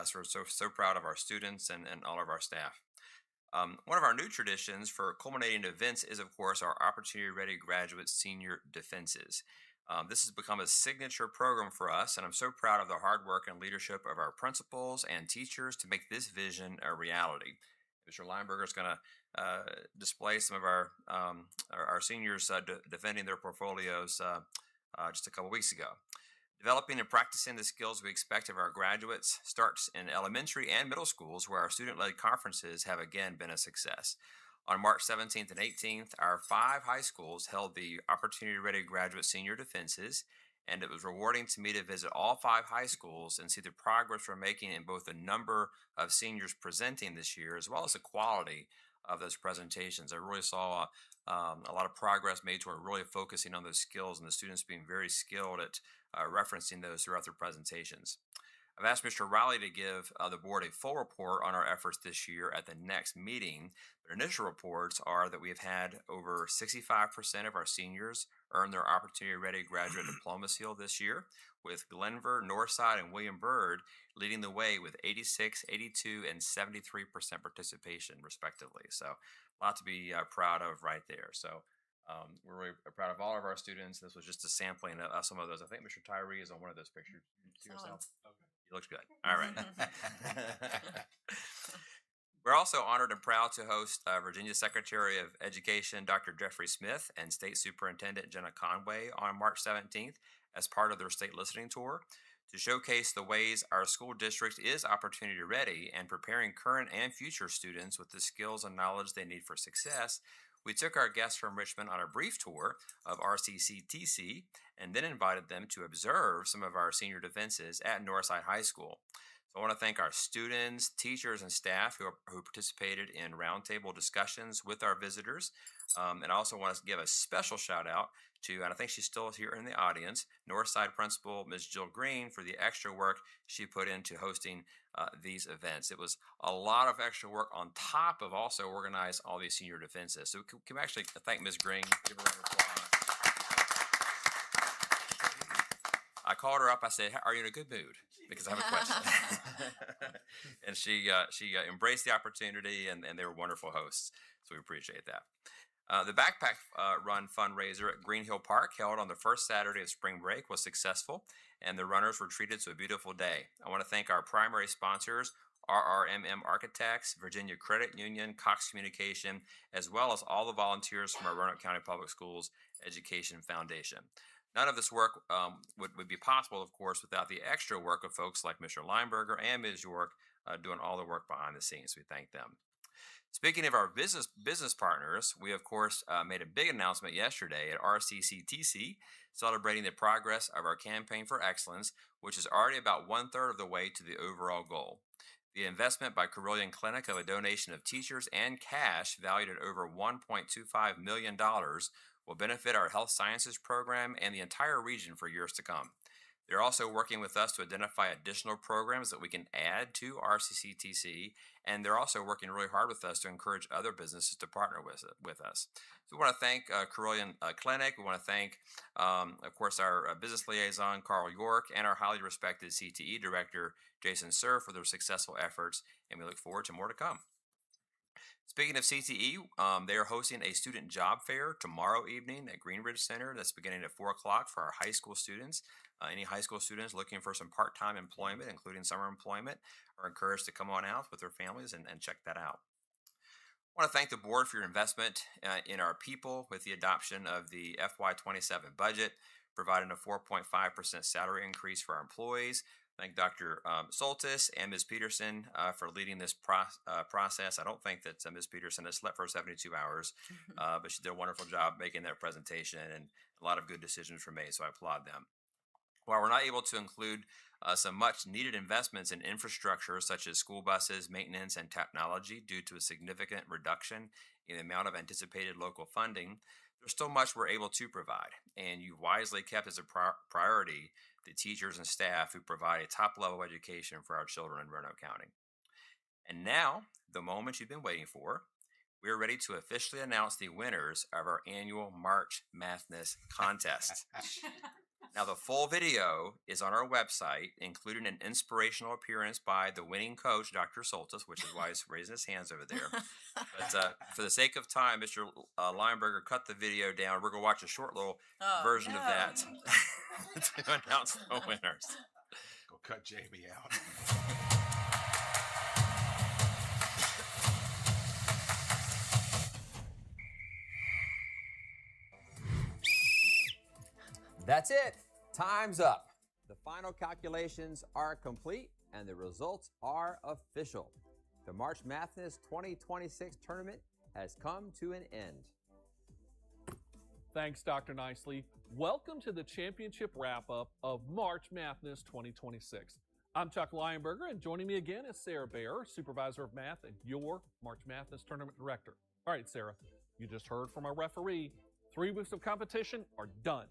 So we're so proud of our students and all of our staff. One of our new traditions for culminating events is, of course, our Opportunity Ready Graduate Senior Defenses. This has become a signature program for us, and I'm so proud of the hard work and leadership of our principals and teachers to make this vision a reality. Mr. Lineberger is going to display some of our seniors defending their portfolios just a couple weeks ago. Developing and practicing the skills we expect of our graduates starts in elementary and middle schools, where our student-led conferences have again been a success. On March 17th and 18th, our 5 high schools held the Opportunity Ready Graduate Senior Defenses, and it was rewarding to me to visit all 5 high schools and see the progress we're making in both the number of seniors presenting this year as well as the quality of those presentations. I really saw a lot of progress made toward really focusing on those skills and the students being very skilled at referencing those throughout their presentations. I've asked Mr. Riley to give the board a full report on our efforts this year at the next meeting. The initial reports are that we have had over 65% of our seniors earn their Opportunity Ready Graduate Diploma Seal this year, with Glenver, Northside, and William Byrd leading the way with 86, 82, and 73% participation, respectively. So a lot to be proud of right there. So we're really proud of all of our students. This was just a sampling of some of those. I think Mr. Tyree is on one of those pictures. See yourself? Okay. He looks good. All right. We're also honored and proud to host Virginia Secretary of Education, Dr. Jeffrey Smith, and State Superintendent Jenna Conway on March 17th as part of their state listening tour to showcase the ways our school district is opportunity ready and preparing current and future students with the skills and knowledge they need for success. We took our guests from Richmond on a brief tour of RCCTC and then invited them to observe some of our senior defenses at Northside High School. So I want to thank our students, teachers, and staff who participated in roundtable discussions with our visitors. And I also want to give a special shout out to, and I think she's still here in the audience, Northside Principal Ms. Jill Green for the extra work she put into hosting these events. It was a lot of extra work on top of also organize all these senior defenses. So can we actually thank Ms. Green? Give her a round of applause. I called her up. I said, "Are you in a good mood? Because I have a question." And she embraced the opportunity, and they were wonderful hosts. So we appreciate that. The backpack run fundraiser at Green Hill Park, held on the first Saturday of spring break, was successful, and the runners were treated to a beautiful day. I want to thank our primary sponsors, RRMM Architects, Virginia Credit Union, Cox Communication, as well as all the volunteers from our Roanoke County Public Schools Education Foundation. None of this work would be possible, of course, without the extra work of folks like Mr. Lineberger and Ms. York doing all the work behind the scenes. We thank them. Speaking of our business partners, we, of course, made a big announcement yesterday at RCCTC celebrating the progress of our campaign for excellence, which is already about 1/3 of the way to the overall goal. The investment by Carilion Clinic of a donation of teachers and cash valued at over $1.25 million will benefit our health sciences program and the entire region for years to come. They're also working with us to identify additional programs that we can add to RCCTC, and they're also working really hard with us to encourage other businesses to partner with us. So we want to thank Carilion Clinic. We want to thank, of course, our business liaison, Carl York, and our highly respected CTE director, Jason Sir, for their successful efforts, and we look forward to more to come. Speaking of CTE, they are hosting a student job fair tomorrow evening at Greenridge Center. That's beginning at 4 o'clock for our high school students. Any high school students looking for some part-time employment, including summer employment, are encouraged to come on out with their families and check that out. I want to thank the board for your investment in our people with the adoption of the FY27 budget, providing a 4.5% salary increase for our employees. Thank Dr. Soltis and Ms. Peterson for leading this process. I don't think that Ms. Peterson has slept for 72 hours, but she did a wonderful job making that presentation, and a lot of good decisions were made, so I applaud them. While we're not able to include some much needed investments in infrastructure such as school buses, maintenance, and technology due to a significant reduction in the amount of anticipated local funding, there's still much we're able to provide, and you've wisely kept as a priority the teachers and staff who provide a top-level education for our children in Roanoke County. And now, the moment you've been waiting for, we are ready to officially announce the winners of our annual March Madness contest. Now, the full video is on our website, including an inspirational appearance by the winning coach, Dr. Soltis, which is why he's raising his hands over there. But for the sake of time, Mr. Lineberger cut the video down. We're going to watch a short little version of that to announce the winners. Go cut Jamie out. That's it. Time's up. The final calculations are complete and the results are official. The March Madness 2026 tournament has come to an end. Thanks, Dr. Nicely. Welcome to the championship wrap-up of March Madness 2026. I'm Chuck Lionberger, and joining me again is Sarah Baer, Supervisor of Math and your March Madness Tournament Director. All right, Sarah, you just heard from our referee. 3 weeks of competition are done.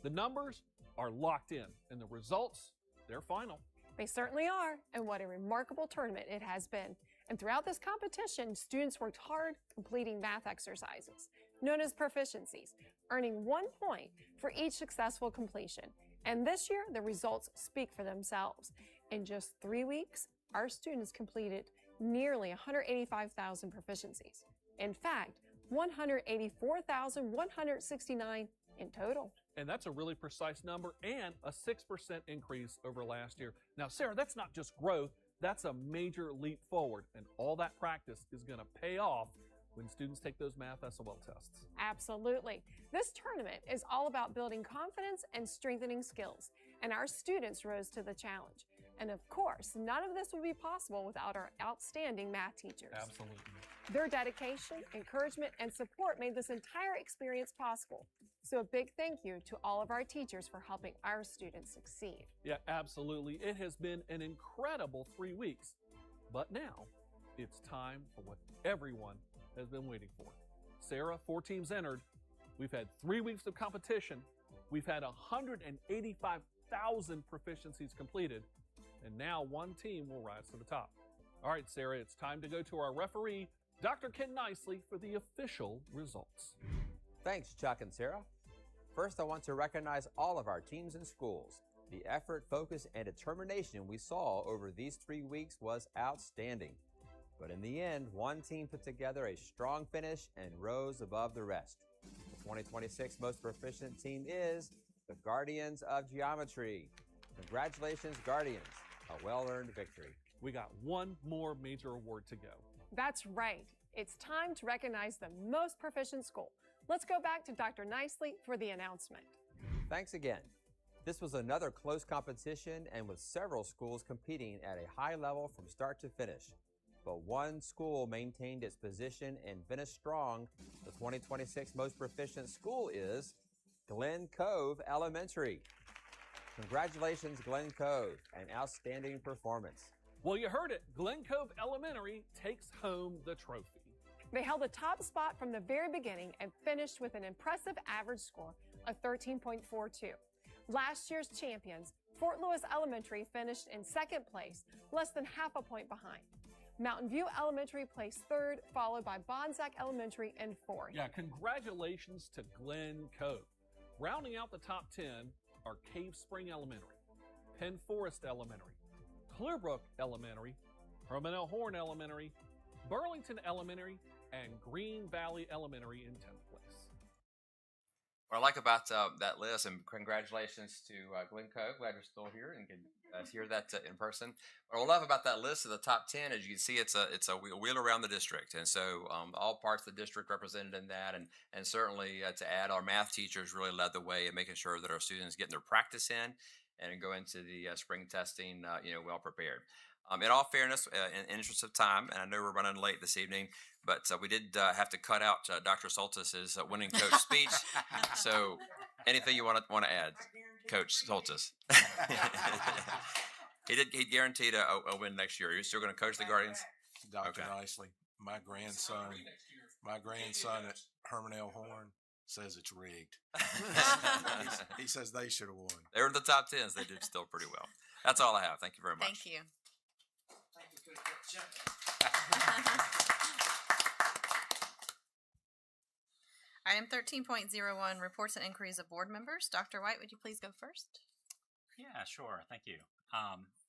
The numbers are locked in, and the results, they're final. They certainly are, and what a remarkable tournament it has been. And throughout this competition, students worked hard completing math exercises, known as proficiencies, earning 1 point for each successful completion. And this year, the results speak for themselves. In just 3 weeks, our students completed nearly 185,000 proficiencies. In fact, 184,169 in total. And that's a really precise number and a 6% increase over last year. Now, Sarah, that's not just growth, that's a major leap forward. And all that practice is going to pay off when students take those math SOL tests. Absolutely. This tournament is all about building confidence and strengthening skills, and our students rose to the challenge. And of course, none of this would be possible without our outstanding math teachers. Absolutely. Their dedication, encouragement, and support made this entire experience possible. So a big thank you to all of our teachers for helping our students succeed. Yeah, absolutely. It has been an incredible 3 weeks. But now, it's time for what everyone has been waiting for. Sarah, 4 teams entered. We've had 3 weeks of competition. We've had 185,000 proficiencies completed. And now 1 team will rise to the top. All right, Sarah, it's time to go to our referee, Dr. Ken Nicely, for the official results. Thanks, Chuck and Sarah. First, I want to recognize all of our teams and schools. The effort, focus, and determination we saw over these 3 weeks was outstanding. But in the end, 1 team put together a strong finish and rose above the rest. The 2026 most proficient team is the Guardians of Geometry. Congratulations, Guardians. A well-earned victory. We got 1 more major award to go. That's right. It's time to recognize the most proficient school. Let's go back to Dr. Nicely for the announcement. Thanks again. This was another close competition and with several schools competing at a high level from start to finish. But 1 school maintained its position and finished strong. The 2026 most proficient school is Glen Cove Elementary. Congratulations, Glen Cove. An outstanding performance. Well, you heard it. Glen Cove Elementary takes home the trophy. They held the top spot from the very beginning and finished with an impressive average score of 13.42. Last year's champions, Fort Lewis Elementary, finished in 2nd place, less than half a point behind. Mountain View Elementary placed 3rd, followed by Bonsack Elementary in 4th. Yeah, congratulations to Glen Cove. Rounding out the top 10 are Cave Spring Elementary, Penn Forest Elementary, Clearbrook Elementary, Herman L. Horn Elementary, Burlington Elementary, and Green Valley Elementary in 10th place. What I like about that list, and congratulations to Glen Cove, glad you're still here and can hear that in person. What I love about that list of the top 10 is you can see it's a wheel around the district, and so all parts of the district represented in that, and certainly to add, our math teachers really led the way in making sure that our students getting their practice in and go into the spring testing well prepared. In all fairness, in interest of time, and I know we're running late this evening, but we did have to cut out Dr. Soltis' winning coach speech. So anything you want to add, Coach Soltis? He guaranteed a win next year. You're still going to coach the Guardians? Dr. Nicely, my grandson at Herman L. Horn says it's rigged. He says they should have won. They were in the top 10s. They did still pretty well. That's all I have. Thank you very much. Thank you. Item 13.01, reports and inquiries of board members. Dr. White, would you please go first? Yeah, sure. Thank you.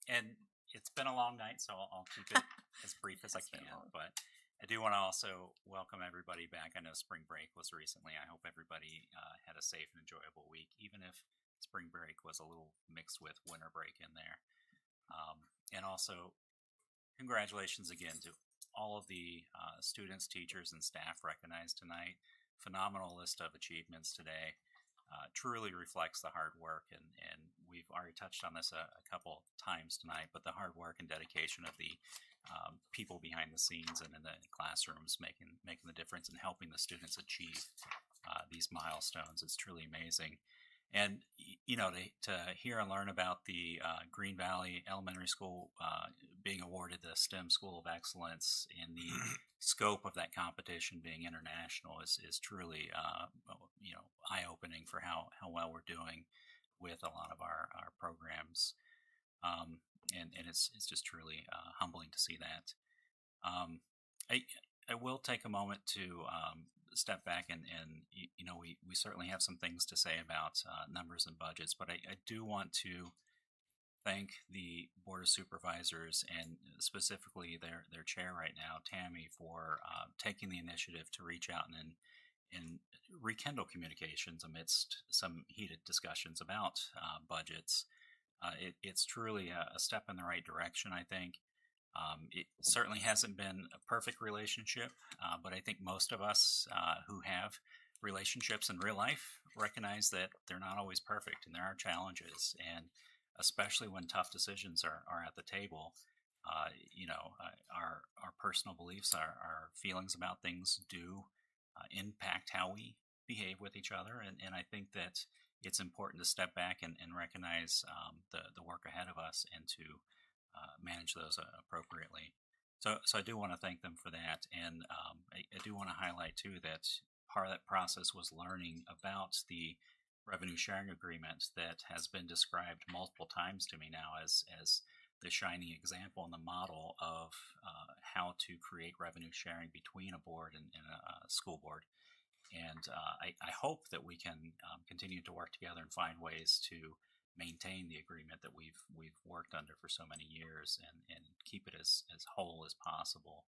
And it's been a long night, so I'll keep it as brief as I can. But I do want to also welcome everybody back. I know spring break was recently. I hope everybody had a safe and enjoyable week, even if spring break was a little mixed with winter break in there. And also, congratulations again to all of the students, teachers, and staff recognized tonight. Phenomenal list of achievements today. truly reflects the hard work, and we've already touched on this a couple times tonight, but the hard work and dedication of the people behind the scenes and in the classrooms making the difference and helping the students achieve these milestones is truly amazing. And to hear and learn about the Green Valley Elementary School being awarded the STEM School of Excellence and the scope of that competition being international is truly eye-opening for how well we're doing with a lot of our programs, and it's just truly humbling to see that. I will take a moment to step back and we certainly have some things to say about numbers and budgets, but I do want to thank the Board of Supervisors and specifically their chair right now, Tammy, for taking the initiative to reach out and rekindle communications amidst some heated discussions about budgets. It's truly a step in the right direction, I think. It certainly hasn't been a perfect relationship, but I think most of us who have relationships in real life recognize that they're not always perfect and there are challenges, and especially when tough decisions are at the table. Our personal beliefs, our feelings about things do impact how we behave with each other, and I think that it's important to step back and recognize the work ahead of us and to manage those appropriately. So I do want to thank them for that, and I do want to highlight too that part of that process was learning about the revenue sharing agreement that has been described multiple times to me now as the shining example and the model of how to create revenue sharing between a board and a school board. And I hope that we can continue to work together and find ways to maintain the agreement that we've worked under for so many years and keep it as whole as possible.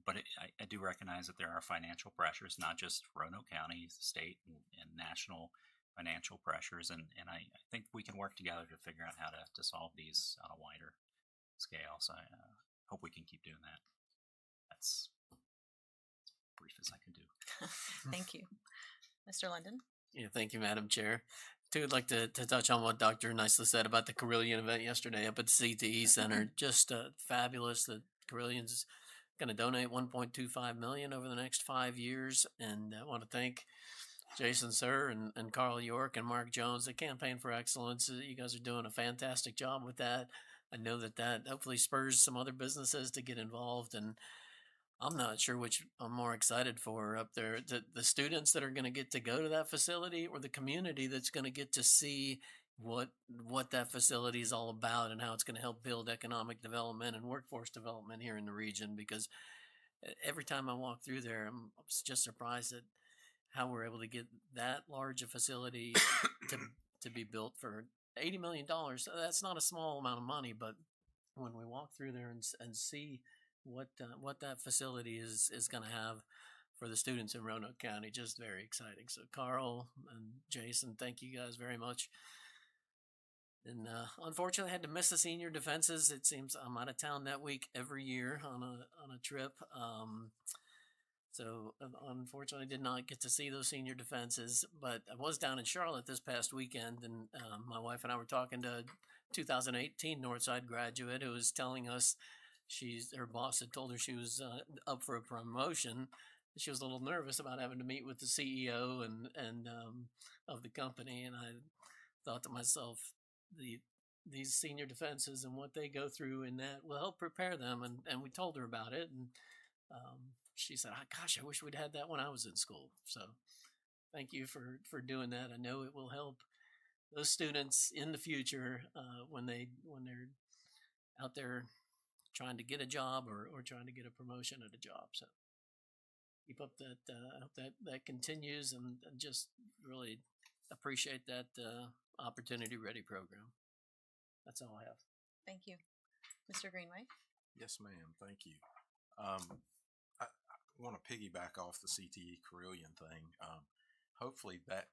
But I do recognize that there are financial pressures, not just Roanoke County, state and national financial pressures, and I think we can work together to figure out how to solve these on a wider scale. So I hope we can keep doing that. That's as brief as I can do. Thank you. Mr. London? Yeah, thank you, Madam Chair. Too, I'd like to touch on what Dr. Nicely said about the Carillion event yesterday up at the CTE Center. Just fabulous that Carillion's going to donate $1.25 million over the next 5 years, and I want to thank Jason Sir and Carl York and Mark Jones, the Campaign for Excellence. You guys are doing a fantastic job with that. I know that hopefully spurs some other businesses to get involved, and I'm not sure which I'm more excited for up there, the students that are going to get to go to that facility or the community that's going to get to see what that facility is all about and how it's going to help build economic development and workforce development here in the region. Because every time I walk through there, I'm just surprised at how we're able to get that large a facility to be built for $80 million. That's not a small amount of money, but when we walk through there and see what that facility is going to have for the students in Roanoke County, just very exciting. So Carl and Jason, thank you guys very much. And unfortunately, I had to miss the senior defenses. It seems I'm out of town that week every year on a trip. So unfortunately, I did not get to see those senior defenses, but I was down in Charlotte this past weekend, and my wife and I were talking to a 2018 Northside graduate who was telling us her boss had told her she was up for a promotion. She was a little nervous about having to meet with the CEO and of the company, and I thought to myself, these senior defenses and what they go through in that will help prepare them, and we told her about it, and she said, gosh, I wish we'd had that when I was in school. So thank you for doing that. I know it will help those students in the future when they're out there trying to get a job or trying to get a promotion at a job. So keep up that. I hope that continues, and just really appreciate that Opportunity Ready program. That's all I have. Thank you. Mr. Greenway? Yes, ma'am. Thank you. I want to piggyback off the CTE Carillion thing. Hopefully that,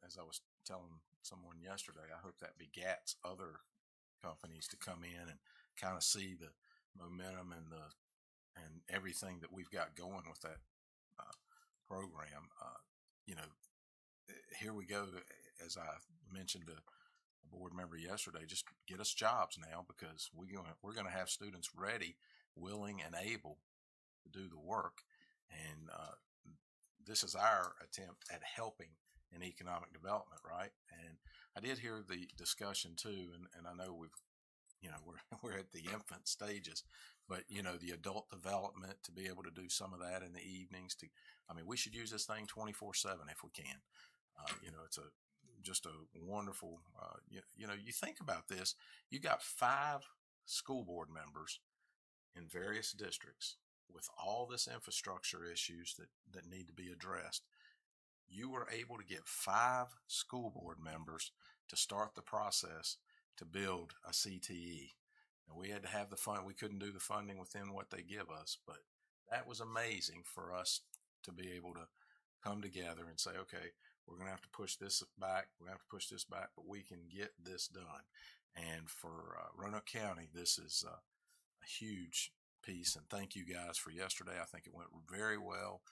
as I was telling someone yesterday, I hope that begats other companies to come in and kind of see the momentum and everything that we've got going with that program. here we go. As I mentioned to a board member yesterday, just get us jobs now, because we're going to have students ready, willing, and able to do the work. And this is our attempt at helping in economic development, right? And I did hear the discussion too, and I know we're at the infant stages, but the adult development, to be able to do some of that in the evenings. We should use this thing 24/7 if we can. It's just a wonderful. You think about this. You got 5 school board members in various districts with all this infrastructure issues that need to be addressed. You were able to get 5 school board members to start the process to build a CTE. And we had to have the fund. We couldn't do the funding within what they give us, but that was amazing for us to be able to come together and say, okay, we're going to have to push this back. We're going to have to push this back, but we can get this done. And for Roanoke County, this is a huge piece. And thank you guys for yesterday. I think it went very well.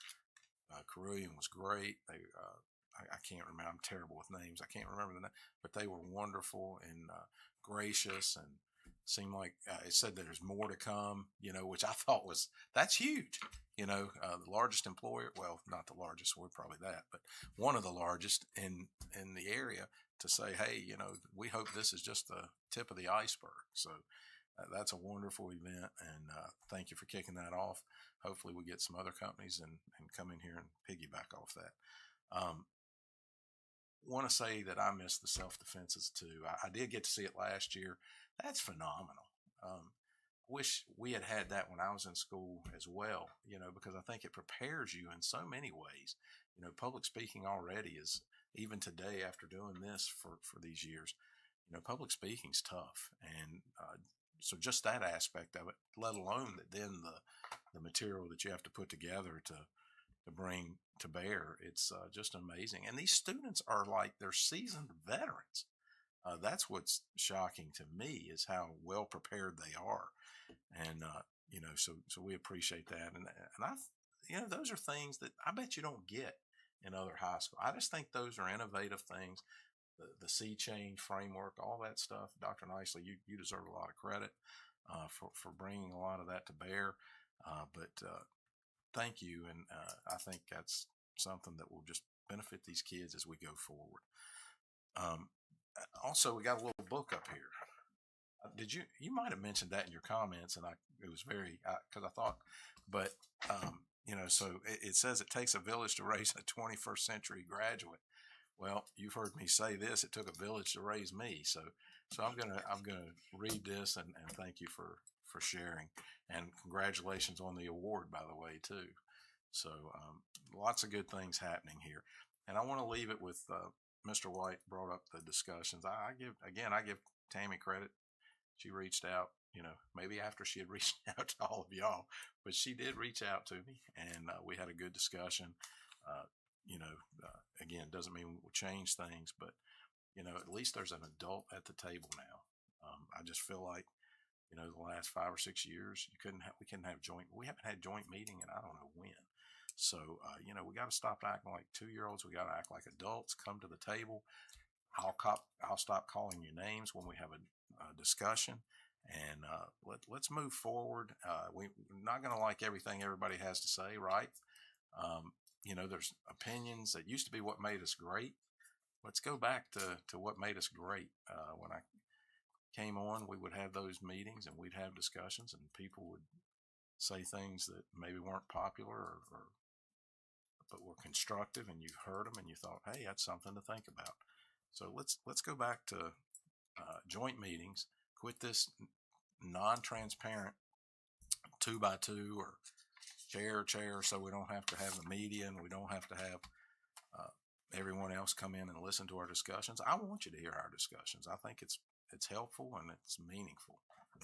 Carillion was great. I can't remember. I'm terrible with names. I can't remember the name, but they were wonderful and gracious, and seemed like it said that there's more to come, which I thought that's huge. The largest employer, well, not the largest, we're probably that, but one of the largest in the area, to say, hey, we hope this is just the tip of the iceberg. So that's a wonderful event, and thank you for kicking that off. Hopefully we get some other companies and come in here and piggyback off that. Want to say that I missed the self-defenses too. I did get to see it last year. That's phenomenal. Wish we had that when I was in school as well, because I think it prepares you in so many ways. Public speaking already is, even today after doing this for these years, public speaking's tough. And so just that aspect of it, let alone that then the material that you have to put together to bring to bear, it's just amazing. And these students are like, they're seasoned veterans. That's what's shocking to me, is how well prepared they are. And, so we appreciate that. And those are things that I bet you don't get in other high school. I just think those are innovative things. The sea change framework, all that stuff. Dr. Nicely, you deserve a lot of credit for bringing a lot of that to bear. But thank you. And I think that's something that will just benefit these kids as we go forward. Also, we got a little book up here. You might have mentioned that in your comments, and it was very, because I thought, but, so it says it takes a village to raise a 21st century graduate. Well, you've heard me say this, it took a village to raise me. So I'm going to read this and thank you for sharing, and congratulations on the award, by the way, too. So, lots of good things happening here. And I want to leave it with, Mr. White brought up the discussions. I give Tammy credit. She reached out, maybe after she had reached out to all of y'all, but she did reach out to me, and we had a good discussion. Again, doesn't mean we'll change things, but at least there's an adult at the table now. I just feel like, the last 5 or 6 years, we haven't had joint meeting, and I don't know when. So, we got to stop acting like 2-year-olds. We got to act like adults. Come to the table. I'll stop calling you names when we have a discussion, and let's move forward. We're not going to like everything everybody has to say, right? There's opinions that used to be what made us great. Let's go back to what made us great. When I came on, we would have those meetings and we'd have discussions, and people would say things that maybe weren't popular but were constructive, and you heard them and you thought, hey, that's something to think about. So let's go back to joint meetings. Quit this non-transparent 2x2 or chair, so we don't have to have the media and we don't have to have everyone else come in and listen to our discussions. I want you to hear our discussions. I think it's helpful and it's meaningful.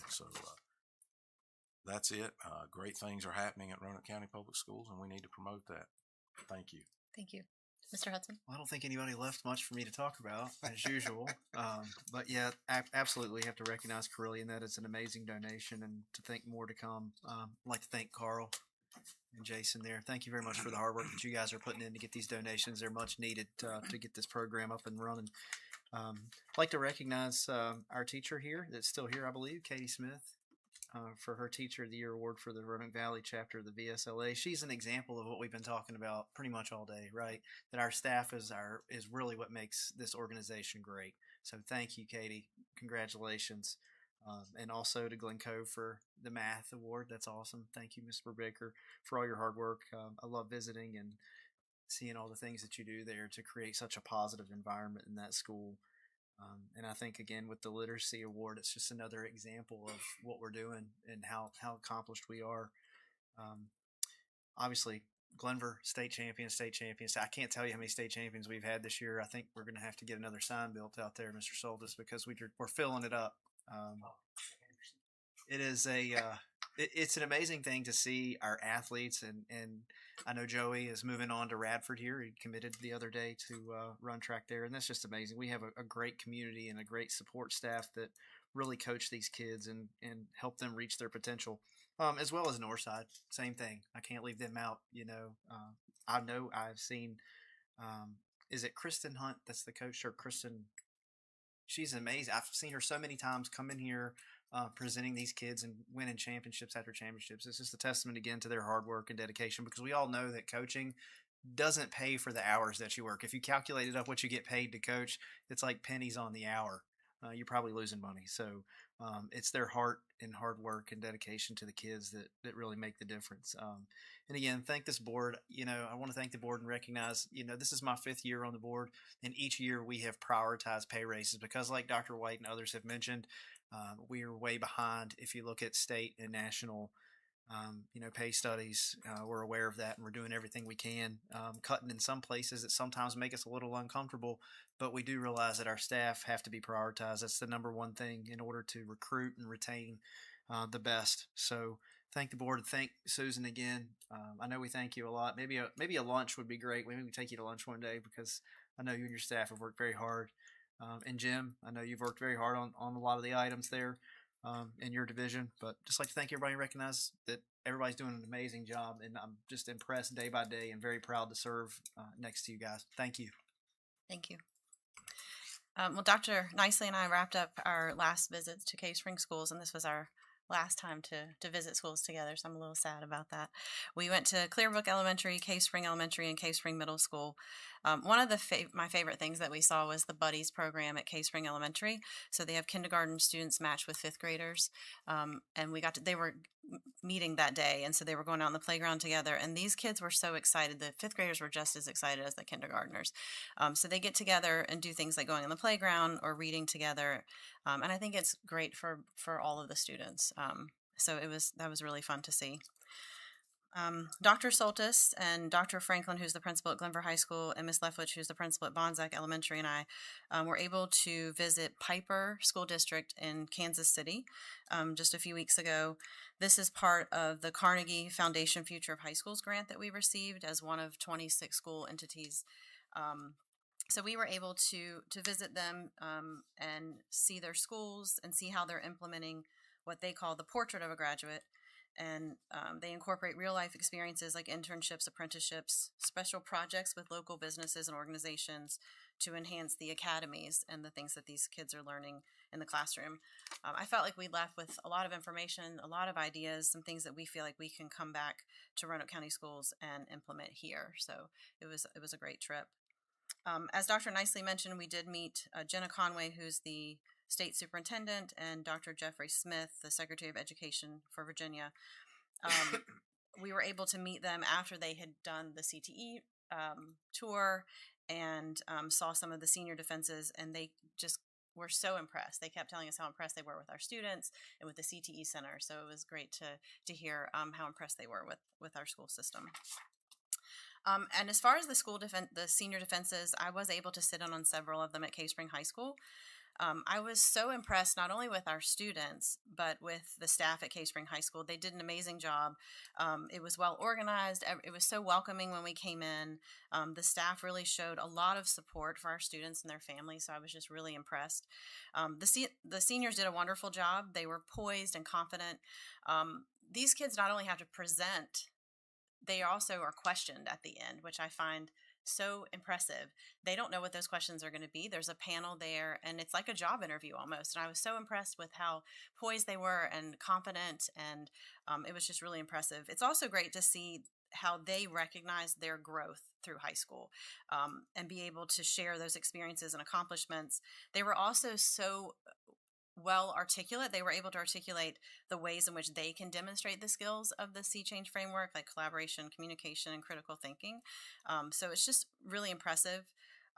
So that's it. Great things are happening at Roanoke County Public Schools, and we need to promote that. Thank you. Thank you. Mr. Hudson? Well, I don't think anybody left much for me to talk about, as usual. But yeah, absolutely have to recognize Carillion. That is an amazing donation, and to think more to come. I'd like to thank Carl and Jason there. Thank you very much for the hard work that you guys are putting in to get these donations. They're much needed to get this program up and running. I'd like to recognize our teacher here that's still here, I believe, Katie Smith, for her Teacher of the Year award for the Roanoke Valley chapter of the VSLA. She's an example of what we've been talking about pretty much all day, right? That our staff is really what makes this organization great. So thank you, Katie. Congratulations. And also to Glen Cove for the math award. That's awesome. Thank you, Ms. Baker, for all your hard work. I love visiting and seeing all the things that you do there to create such a positive environment in that school. And I think, again, with the Literacy Award, it's just another example of what we're doing and how accomplished we are. Obviously, Glenver, state champions. I can't tell you how many state champions we've had this year. I think we're going to have to get another sign built out there, Mr. Soltis, because we're filling it up. It is it's an amazing thing to see our athletes, and I know Joey is moving on to Radford here. He committed the other day to run track there, and that's just amazing. We have a great community and a great support staff that really coach these kids and help them reach their potential, as well as Northside. Same thing. I can't leave them out. I know I've seen, is it Kristen Hunt? That's the coach, or Kristen? She's amazing. I've seen her so many times come in here, presenting these kids and winning championships after championships. It's just a testament again to their hard work and dedication, because we all know that coaching doesn't pay for the hours that you work. If you calculated up what you get paid to coach, it's like pennies on the hour. You're probably losing money. So it's their heart and hard work and dedication to the kids that really make the difference. And again, thank this board. I want to thank the board and recognize, this is my 5th year on the board, and each year we have prioritized pay raises because, like Dr. White and others have mentioned, we are way behind if you look at state and national pay studies. We're aware of that, and we're doing everything we can, cutting in some places that sometimes make us a little uncomfortable, but we do realize that our staff have to be prioritized. That's the number one thing in order to recruit and retain the best. So thank the board, and thank Susan again. I know we thank you a lot. Maybe a lunch would be great. Maybe we can take you to lunch one day, because I know you and your staff have worked very hard. And Jim, I know you've worked very hard on a lot of the items there in your division, but just like to thank everybody and recognize that everybody's doing an amazing job, and I'm just impressed day by day and very proud to serve next to you guys. Thank you. Thank you. Well, Dr. Nicely and I wrapped up our last visits to Cave Spring schools, and this was our last time to visit schools together, so I'm a little sad about that. We went to Clearbrook Elementary, Cave Spring Elementary, and Cave Spring Middle School. One of my favorite things that we saw was the Buddies program at Cave Spring Elementary. So they have kindergarten students matched with 5th graders, and they were meeting that day, and so they were going out on the playground together, and these kids were so excited. The 5th graders were just as excited as the kindergartners. So they get together and do things like going on the playground or reading together, and I think it's great for all of the students. So that was really fun to see. Dr. Soltis and Dr. Franklin, who's the principal at Glenver High School, and Ms. Leftwich, who's the principal at Bonsack Elementary, and I were able to visit Piper School District in Kansas City just a few weeks ago. This is part of the Carnegie Foundation Future of High Schools grant that we received as one of 26 school entities. So we were able to visit them and see their schools and see how they're implementing what they call the portrait of a graduate. And they incorporate real-life experiences like internships, apprenticeships, special projects with local businesses and organizations to enhance the academies and the things that these kids are learning in the classroom. I felt like we left with a lot of information, a lot of ideas, some things that we feel like we can come back to Roanoke County Schools and implement here. So it was a great trip. As Dr. Nicely mentioned, we did meet Jenna Conway, who's the State Superintendent, and Dr. Jeffrey Smith, the Secretary of Education for Virginia. We were able to meet them after they had done the CTE tour and saw some of the senior defenses, and they just were so impressed. They kept telling us how impressed they were with our students and with the CTE Center, so it was great to hear how impressed they were with our school system. And as far as the senior defenses, I was able to sit in on several of them at Cave Spring High School. I was so impressed not only with our students, but with the staff at Cave Spring High School. They did an amazing job. It was well organized. It was so welcoming when we came in. The staff really showed a lot of support for our students and their families, so I was just really impressed. The seniors did a wonderful job. They were poised and confident. These kids not only have to present they also are questioned at the end, which I find so impressive. They don't know what those questions are going to be. There's a panel there, and it's like a job interview almost. And I was so impressed with how poised they were and confident, and it was just really impressive. It's also great to see how they recognize their growth through high school, and be able to share those experiences and accomplishments. They were also so well articulate. They were able to articulate the ways in which they can demonstrate the skills of the Sea Change framework, like collaboration, communication, and critical thinking. So it's just really impressive.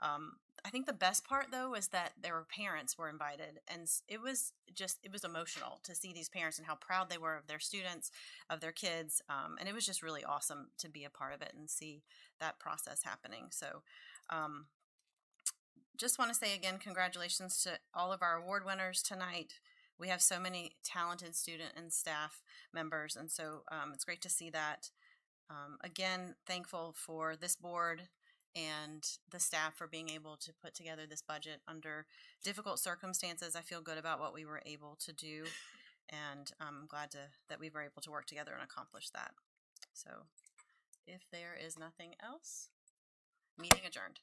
I think the best part, though, was that their parents were invited, and it was emotional to see these parents and how proud they were of their students, of their kids, and it was just really awesome to be a part of it and see that process happening. So just want to say again, congratulations to all of our award winners tonight. We have so many talented student and staff members, and so it's great to see that. Again, thankful for this board and the staff for being able to put together this budget under difficult circumstances. I feel good about what we were able to do, and I'm glad that we were able to work together and accomplish that. So if there is nothing else, meeting adjourned.